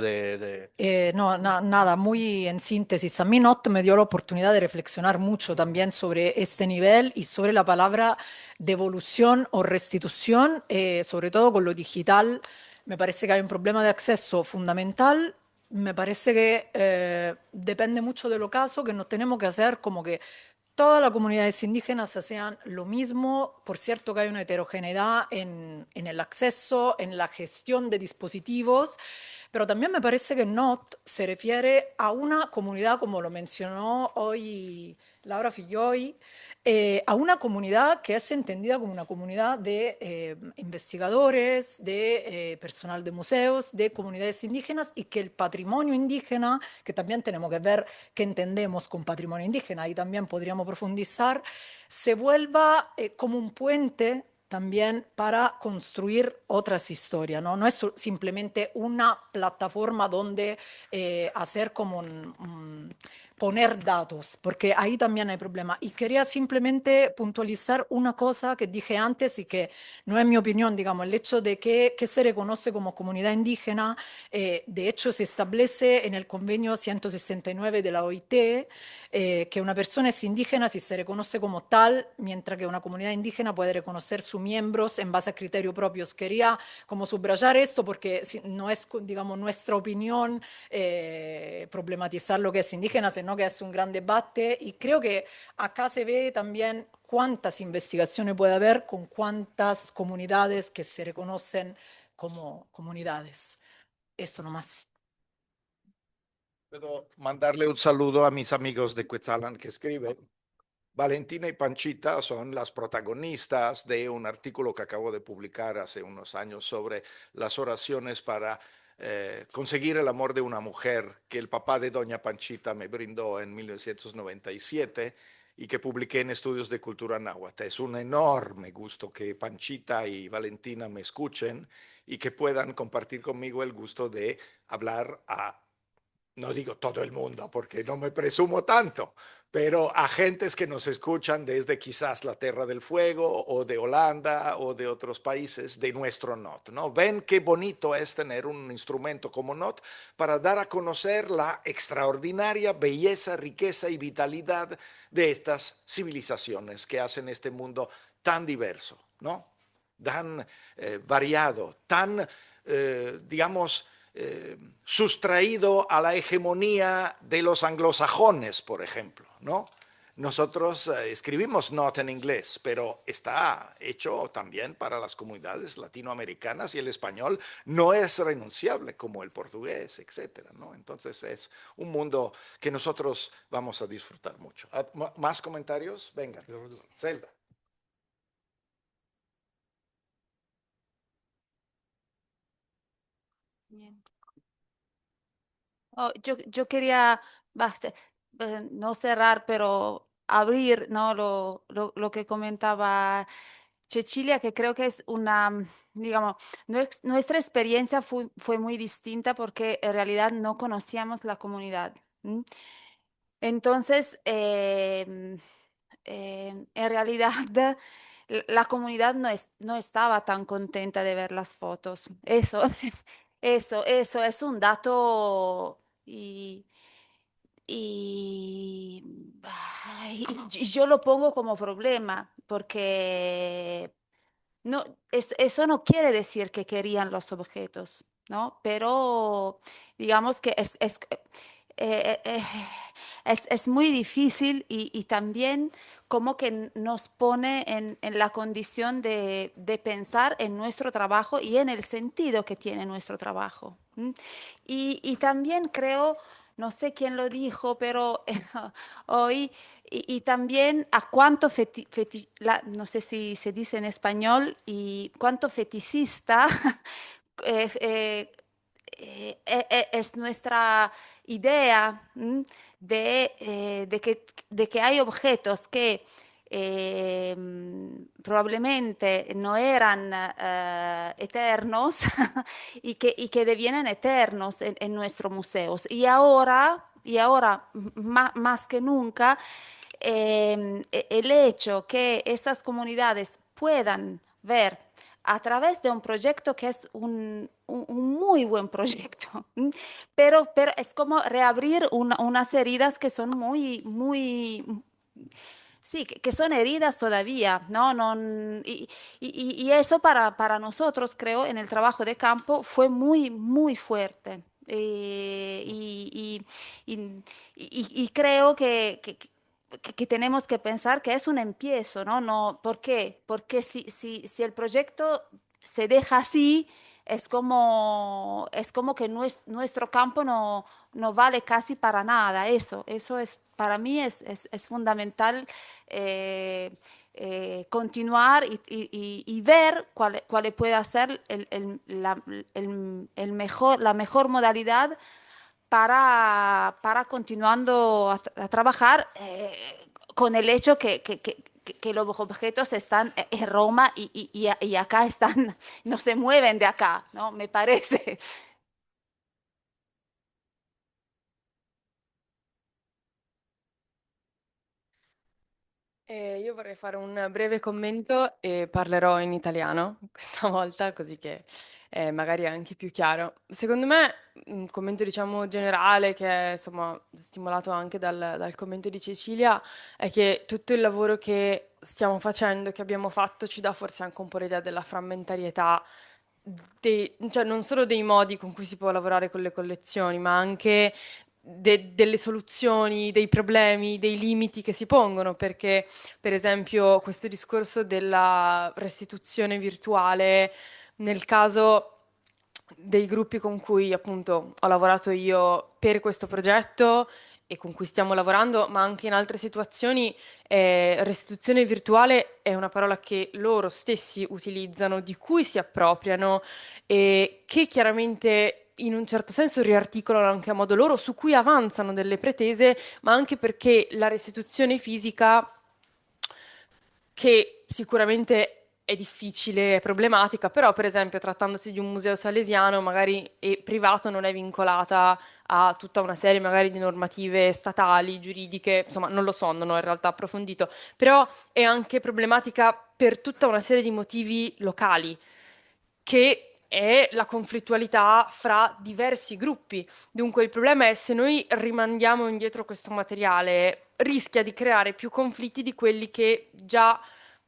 No, nada, muy en síntesis. A mí Not me dio la oportunidad de reflexionar mucho también sobre este nivel y sobre la palabra devolución o restitución, sobre todo con lo digital. Me parece que hay un problema de acceso fundamental. Me parece que depende mucho de lo caso, que nos tenemos que hacer como que todas las comunidades indígenas hacían lo mismo. Por cierto que hay una heterogeneidad en el acceso, en la gestión de dispositivos, pero también me parece que NOT se refiere a una comunidad, como lo mencionó hoy Laura Filloy, a una comunidad que es entendida como una comunidad de investigadores, de personal de museos, de comunidades indígenas, y que el patrimonio indígena, que también tenemos que ver qué entendemos con patrimonio indígena, ahí también podríamos profundizar, se vuelva como un puente también para construir otras historias, ¿no? No es simplemente una plataforma donde hacer como poner datos, porque ahí también hay problema. Y quería simplemente puntualizar una cosa que dije antes y que no es mi opinión, digamos, el hecho de que se reconoce como comunidad indígena, de hecho se establece en el convenio 169 de la OIT, que una persona es indígena si se reconoce como tal, mientras que una comunidad indígena puede reconocer sus miembros en base a criterios propios. Quería como subrayar esto porque no es, digamos, nuestra opinión problematizar lo que es indígena, sino que es un gran debate, y creo que acá se ve también cuántas investigaciones puede haber con cuántas comunidades que se reconocen como comunidades. Eso nomás. Puedo mandarle un saludo a mis amigos de Quetzalan que escriben. Valentina y Panchita son las protagonistas de un artículo que acabo de publicar hace unos años sobre las oraciones para conseguir el amor de una mujer que el papá de Doña Panchita me brindó en 1997 y que publiqué en Estudios de Cultura Náhuatl. Es un enorme gusto que Panchita y Valentina me escuchen y que puedan compartir conmigo el gusto de hablar a, no digo todo el mundo porque no me presumo tanto, pero a gentes que nos escuchan desde quizás la Tierra del Fuego o de Holanda o de otros países de nuestro NOT, ¿no? Ven qué bonito es tener un instrumento como NOT para dar a conocer la extraordinaria belleza, riqueza y vitalidad de estas civilizaciones que hacen este mundo tan diverso, ¿no? Tan variado, tan, digamos, sustraído a la hegemonía de los anglosajones, por ejemplo, ¿no? Nosotros escribimos not en inglés, pero está hecho también para las comunidades latinoamericanas y el español no es renunciable como el portugués, etcétera, ¿no? Entonces es un mundo que nosotros vamos a disfrutar mucho. ¿Más comentarios? Vengan. Zelda. Bien. Oh, yo quería no cerrar, pero abrir, ¿no? Lo que comentaba Cecilia, que creo que es una, digamos, nuestra experiencia fue muy distinta porque en realidad no conocíamos la comunidad. ¿M? Entonces, en realidad, la comunidad no estaba tan contenta de ver las fotos. Eso, eso es un dato y, ay, y yo lo pongo como problema porque no, eso no quiere decir que querían los objetos, ¿no? Pero digamos que eh, eh, es muy difícil y también como que nos pone en la condición de pensar en nuestro trabajo y en el sentido que tiene nuestro trabajo. ¿M? Y también creo, no sé quién lo dijo, pero hoy, y también a cuánto no sé si se dice en español, y cuánto feticista eh, eh, es nuestra idea de que hay objetos que probablemente no eran eternos y que devienen eternos en nuestros museos. Y ahora más que nunca, el hecho que estas comunidades puedan ver a través de un proyecto que es un muy buen proyecto, pero es como reabrir unas heridas que son sí, que son heridas todavía, ¿no? Y eso para nosotros, creo, en el trabajo de campo fue muy fuerte. Y creo que tenemos que pensar que es un empiezo, ¿no? No, ¿por qué? Porque si el proyecto se deja así, es como que nuestro campo no vale casi para nada. Eso es, para mí es fundamental continuar y ver cuál puede ser la mejor modalidad para continuando a trabajar con el hecho que los objetos están en Roma y acá están, no se mueven de acá, ¿no? Me parece. Io vorrei fare un breve commento e parlerò in italiano questa volta, così che magari è anche più chiaro. Secondo me, un commento diciamo generale, che è insomma stimolato anche dal commento di Cecilia, è che tutto il lavoro che stiamo facendo, che abbiamo fatto, ci dà forse anche un po' l'idea della frammentarietà, cioè non solo dei modi con cui si può lavorare con le collezioni, ma anche delle soluzioni, dei problemi, dei limiti che si pongono, perché per esempio questo discorso della restituzione virtuale, nel caso dei gruppi con cui appunto ho lavorato io per questo progetto e con cui stiamo lavorando, ma anche in altre situazioni, restituzione virtuale è una parola che loro stessi utilizzano, di cui si appropriano e che chiaramente in un certo senso riarticolano anche a modo loro, su cui avanzano delle pretese, ma anche perché la restituzione fisica, che sicuramente è difficile, è problematica, però per esempio trattandosi di un museo salesiano magari e privato non è vincolata a tutta una serie magari di normative statali, giuridiche, insomma non lo so, non ho in realtà approfondito, però è anche problematica per tutta una serie di motivi locali, che è la conflittualità fra diversi gruppi. Dunque il problema è se noi rimandiamo indietro questo materiale, rischia di creare più conflitti di quelli che già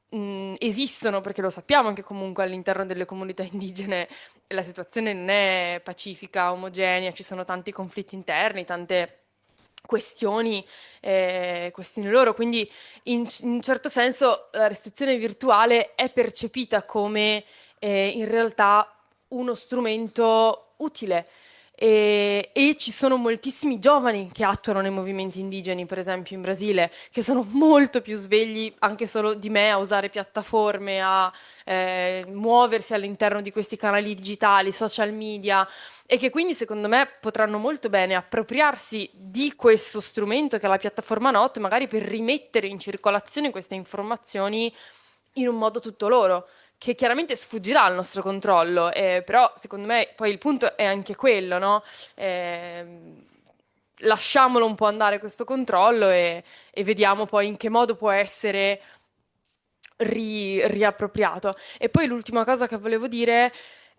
esistono, perché lo sappiamo che comunque all'interno delle comunità indigene la situazione non è pacifica, omogenea, ci sono tanti conflitti interni, tante questioni loro, quindi in un certo senso la restituzione virtuale è percepita come in realtà uno strumento utile. E ci sono moltissimi giovani che attuano nei movimenti indigeni, per esempio in Brasile, che sono molto più svegli anche solo di me a usare piattaforme, a muoversi all'interno di questi canali digitali, social media, e che quindi secondo me potranno molto bene appropriarsi di questo strumento che è la piattaforma Not, magari per rimettere in circolazione queste informazioni in un modo tutto loro, che chiaramente sfuggirà al nostro controllo, però secondo me poi il punto è anche quello, no? Lasciamolo un po' andare questo controllo e vediamo poi in che modo può essere riappropriato. E poi l'ultima cosa che volevo dire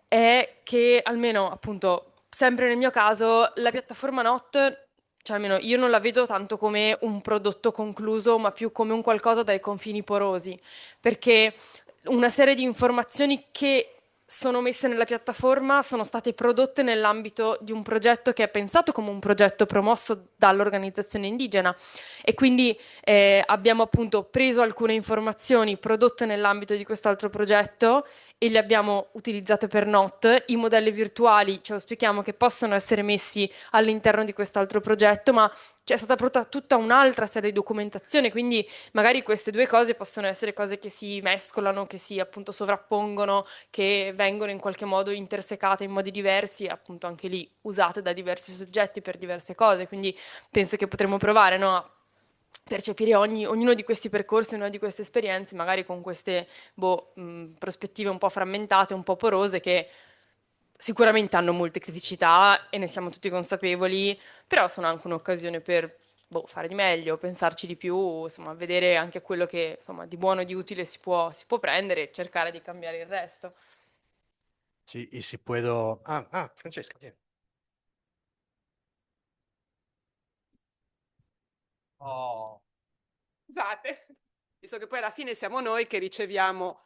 è che almeno appunto sempre nel mio caso la piattaforma Not, cioè almeno io non la vedo tanto come un prodotto concluso, ma più come un qualcosa dai confini porosi, perché una serie di informazioni che sono messe nella piattaforma sono state prodotte nell'ambito di un progetto che è pensato come un progetto promosso dall'organizzazione indigena, e quindi abbiamo appunto preso alcune informazioni prodotte nell'ambito di quest'altro progetto e le abbiamo utilizzate per Not. I modelli virtuali ce lo spieghiamo che possono essere messi all'interno di quest'altro progetto, ma c'è stata prodotta tutta un'altra serie di documentazione, quindi magari queste due cose possono essere cose che si mescolano, che si appunto sovrappongono, che vengono in qualche modo intersecate in modi diversi, appunto anche lì usate da diversi soggetti per diverse cose, quindi penso che potremmo provare, no, a percepire ognuno di questi percorsi, ognuna di queste esperienze, magari con queste prospettive un po' frammentate, un po' porose, che sicuramente hanno molte criticità e ne siamo tutti consapevoli, però sono anche un'occasione per fare di meglio, pensarci di più, insomma, vedere anche quello che, insomma, di buono e di utile si può prendere e cercare di cambiare il resto. Sì, y si puedo... Francesca, vieni. Oh. Scusate, visto che poi alla fine siamo noi che riceviamo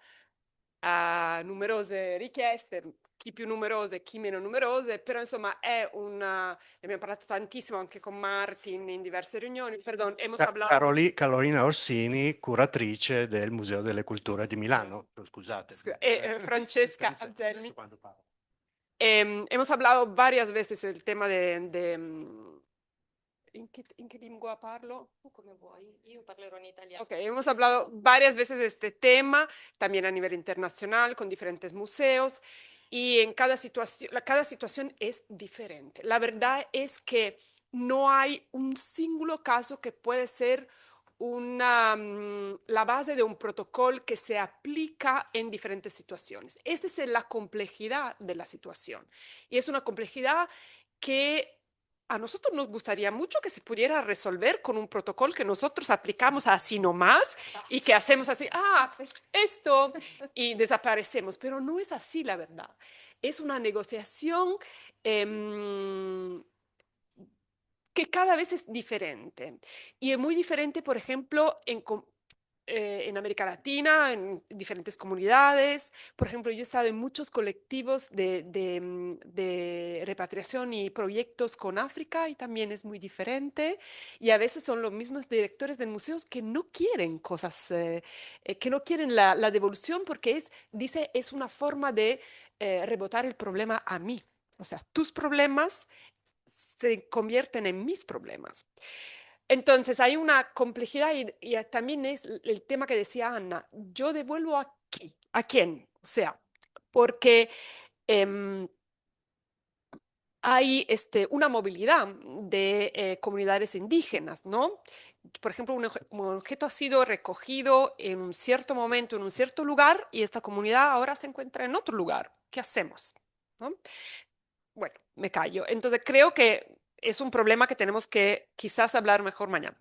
numerose richieste, chi più numerose, chi meno numerose, però insomma è ne abbiamo parlato tantissimo anche con Martin in diverse riunioni, perdón, hemos hablado... Carolina Orsini, curatrice del Museo delle Culture di Milano, scusate. E Francesca Anselmi. Hemos hablado varias veces del tema ¿En qué lengua parlo? Tu come vuoi, io parlerò in italiano. Ok, hemos hablado varias veces de este tema, también a nivel internacional, con diferentes museos, y en cada situación es diferente. La verdad es que no hay un singulo caso que puede ser la base de un protocolo que se aplica en diferentes situaciones. Esta es la complejidad de la situación, y es una complejidad que a nosotros nos gustaría mucho que se pudiera resolver con un protocolo que nosotros aplicamos así nomás y que hacemos así, esto, y desaparecemos, pero no es así la verdad. Es una negociación que cada vez es diferente. Y es muy diferente, por ejemplo, en América Latina, en diferentes comunidades. Por ejemplo, yo he estado en muchos colectivos de repatriación y proyectos con África y también es muy diferente. Y a veces son los mismos directores de museos que no quieren cosas, que no quieren la devolución porque es una forma de rebotar el problema a mí. O sea, tus problemas se convierten en mis problemas. Entonces hay una complejidad y también es el tema que decía Ana, yo devuelvo aquí, ¿a quién? O sea, porque hay una movilidad de comunidades indígenas, ¿no? Por ejemplo, un objeto ha sido recogido en un cierto momento, en un cierto lugar, y esta comunidad ahora se encuentra en otro lugar. ¿Qué hacemos? ¿No? Bueno, me callo. Entonces creo que es un problema que tenemos que quizás hablar mejor mañana.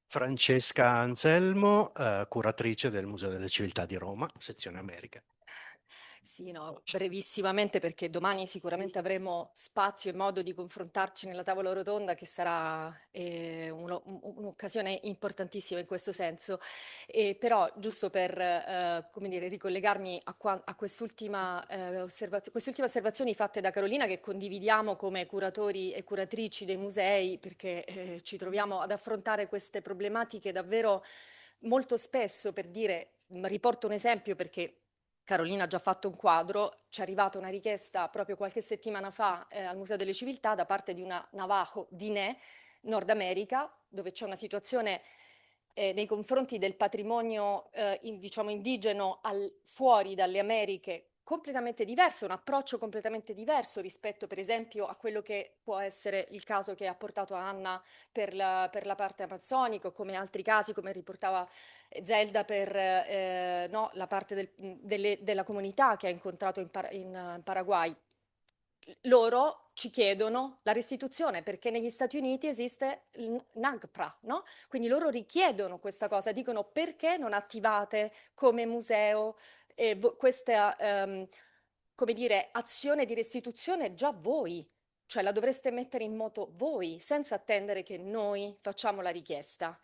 Francesca Anselmo, curatrice del Museo delle Civiltà di Roma, sezione America. Sì, no, brevissimamente perché domani sicuramente avremo spazio e modo di confrontarci nella tavola rotonda che sarà un'occasione importantissima in questo senso. Però giusto per come dire, ricollegarmi a quest'ultime osservazioni fatte da Carolina che condividiamo come curatori e curatrici dei musei perché ci troviamo ad affrontare queste problematiche davvero molto spesso, per dire, riporto un esempio perché Carolina ha già fatto un quadro, ci è arrivata una richiesta proprio qualche settimana fa al Museo delle Civiltà da parte di una Navajo Diné, Nord America, dove c'è una situazione nei confronti del patrimonio diciamo indigeno fuori dalle Americhe completamente diverso, un approccio completamente diverso rispetto per esempio a quello che può essere il caso che ha portato Anna per la parte amazzonica, o come altri casi, come riportava Zelda per la parte della comunità che ha incontrato in Paraguay. Loro ci chiedono la restituzione perché negli Stati Uniti esiste il NAGPRA, no? Quindi loro richiedono questa cosa, dicono perché non attivate come museo questa, come dire, azione di restituzione già voi, cioè la dovreste mettere in moto voi, senza attendere che noi facciamo la richiesta.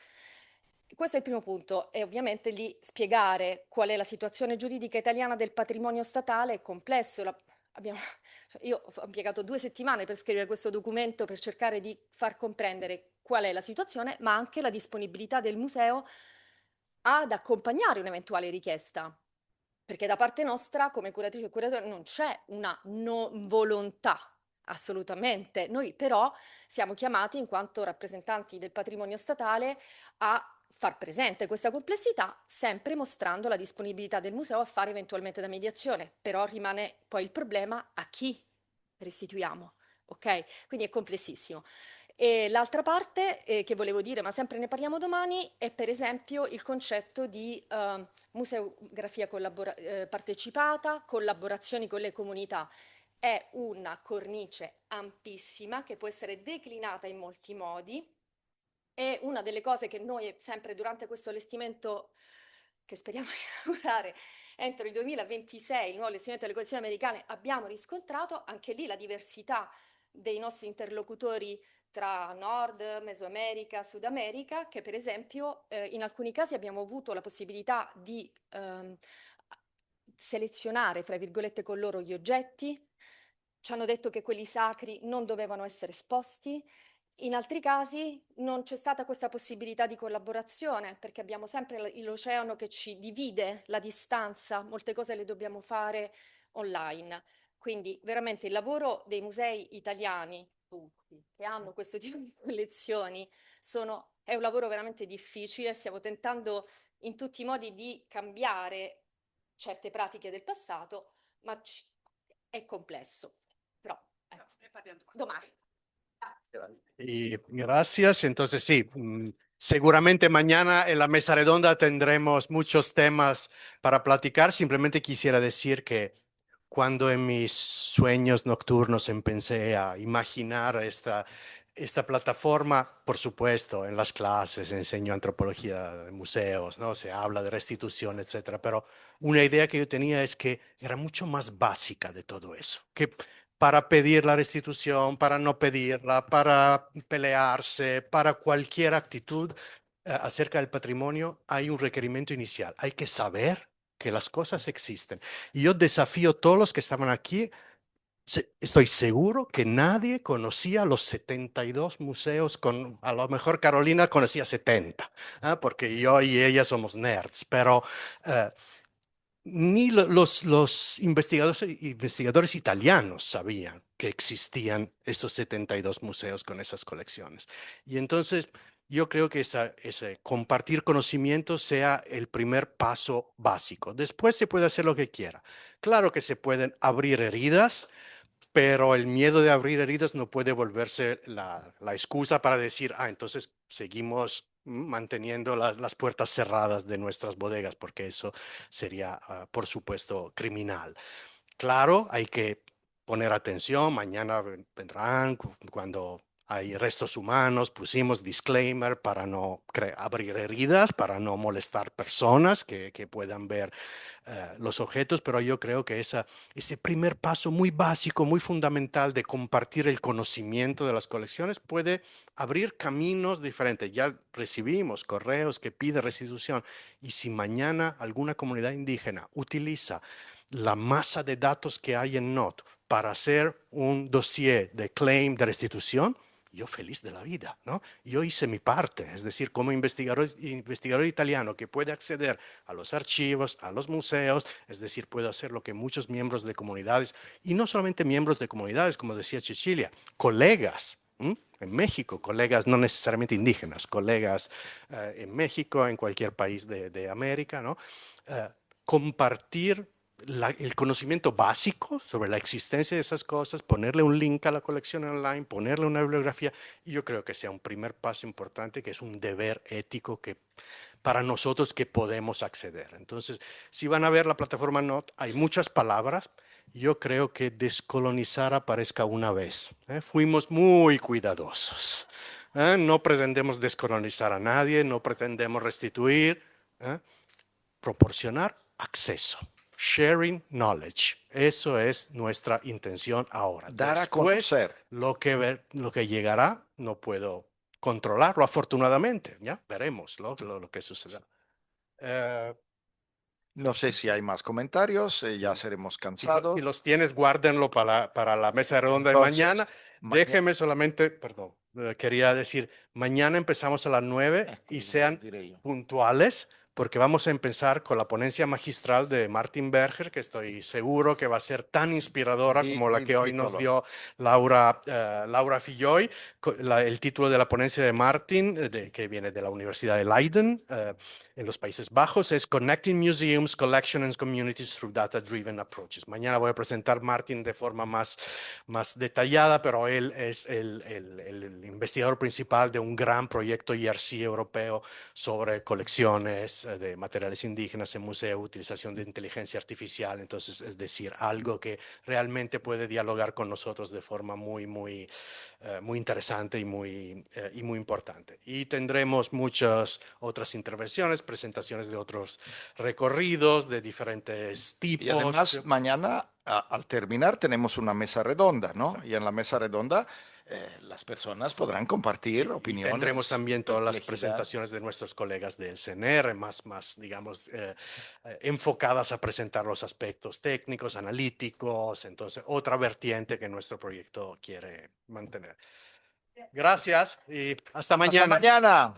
Questo è il primo punto, e ovviamente lì spiegare qual è la situazione giuridica italiana del patrimonio statale è complesso. Io ho impiegato 2 settimane per scrivere questo documento per cercare di far comprendere qual è la situazione, ma anche la disponibilità del museo ad accompagnare un'eventuale richiesta. Perché da parte nostra, come curatrice e curatore, non c'è una non volontà, assolutamente. Noi però siamo chiamati, in quanto rappresentanti del patrimonio statale, a far presente questa complessità, sempre mostrando la disponibilità del museo a fare eventualmente da mediazione. Però rimane poi il problema a chi restituiamo, ok? Quindi è complessissimo. E l'altra parte che volevo dire, ma sempre ne parliamo domani, è per esempio il concetto di museografia partecipata, collaborazioni con le comunità. È una cornice ampissima che può essere declinata in molti modi, E una delle cose che noi sempre durante questo allestimento, che speriamo di inaugurare entro il 2026, il nuovo allestimento delle collezioni americane, abbiamo riscontrato anche lì la diversità dei nostri interlocutori tra Nord, Mesoamerica, Sud America, che per esempio in alcuni casi abbiamo avuto la possibilità di selezionare, fra virgolette, con loro gli oggetti. Ci hanno detto che quelli sacri non dovevano essere esposti. In altri casi non c'è stata questa possibilità di collaborazione, perché abbiamo sempre l'oceano che ci divide, la distanza, molte cose le dobbiamo fare online. Quindi veramente il lavoro dei musei italiani, tutti, che hanno questo tipo di collezioni, è un lavoro veramente difficile. Stiamo tentando in tutti i modi di cambiare certe pratiche del passato, ma è complesso. Però, domani. Y gracias. Entonces, sí, seguramente mañana en la mesa redonda tendremos muchos temas para platicar. Simplemente quisiera decir que cuando en mis sueños nocturnos empecé a imaginar esta plataforma, por supuesto, en las clases enseño antropología de museos, ¿no? Se habla de restitución, etcétera, pero una idea que yo tenía es que era mucho más básica de todo eso, que para pedir la restitución, para no pedirla, para pelearse, para cualquier actitud acerca del patrimonio, hay un requerimiento inicial. Hay que saber que las cosas existen. Y yo desafío a todos los que estaban aquí. Estoy seguro que nadie conocía los 72 museos, a lo mejor Carolina conocía 70, porque yo y ella somos nerds, pero ni los investigadores italianos sabían que existían esos 72 museos con esas colecciones. Y entonces yo creo que ese compartir conocimiento sea el primer paso básico. Después se puede hacer lo que quiera. Claro que se pueden abrir heridas, pero el miedo de abrir heridas no puede volverse la excusa para decir, entonces seguimos manteniendo las puertas cerradas de nuestras bodegas, porque eso sería, por supuesto, criminal. Claro, hay que poner atención. Mañana vendrán cuando hay restos humanos, pusimos disclaimer para no abrir heridas, para no molestar personas que puedan ver los objetos, pero yo creo que ese primer paso muy básico, muy fundamental de compartir el conocimiento de las colecciones puede abrir caminos diferentes. Ya recibimos correos que piden restitución, y si mañana alguna comunidad indígena utiliza la masa de datos que hay en NOT para hacer un dossier de claim de restitución, yo feliz de la vida, ¿no? Yo hice mi parte, es decir, como investigador italiano que puede acceder a los archivos, a los museos, es decir, puedo hacer lo que muchos miembros de comunidades, y no solamente miembros de comunidades, como decía Cecilia, colegas, en México, colegas no necesariamente indígenas, colegas en México, en cualquier país de América, ¿no? Compartir el conocimiento básico sobre la existencia de esas cosas, ponerle un link a la colección online, ponerle una bibliografía, y yo creo que sea un primer paso importante, que es un deber ético que para nosotros que podemos acceder. Entonces, si van a ver la plataforma NOT, hay muchas palabras. Yo creo que descolonizar aparezca una vez. Fuimos muy cuidadosos. No pretendemos descolonizar a nadie, no pretendemos restituir, proporcionar acceso. Sharing knowledge. Eso es nuestra intención ahora. Dar a Después, conocer. lo que llegará no puedo controlarlo, afortunadamente. Ya veremos lo que sucederá. No sé si hay más comentarios, ya seremos cansados. Si los tienes, guárdenlo para la mesa redonda de Entonces, mañana. Déjeme solamente, perdón, quería decir, mañana empezamos a las 9 y sean puntuales, porque vamos a empezar con la ponencia magistral de Martin Berger, que estoy seguro que va a ser tan inspiradora como la que hoy nos dio Laura Filloy. El título de la ponencia de Martin, que viene de la Universidad de Leiden, en los Países Bajos, es Connecting Museums, Collections and Communities Through Data-Driven Approaches. Mañana voy a presentar Martin de forma más detallada, pero él es el investigador principal de un gran proyecto ERC europeo sobre colecciones de materiales indígenas en museo, utilización de inteligencia artificial, entonces es decir, algo que realmente puede dialogar con nosotros de forma muy interesante y muy importante. Y tendremos muchas otras intervenciones, presentaciones de otros recorridos de diferentes tipos. Y además, mañana al terminar tenemos una mesa redonda, ¿no? Exacto. Y en la mesa redonda las personas podrán compartir opiniones. Tendremos también todas las perplejidad. presentaciones de nuestros colegas del CNR, más digamos, enfocadas a presentar los aspectos técnicos, analíticos, entonces otra vertiente que nuestro proyecto quiere mantener. Gracias y hasta mañana. Hasta mañana.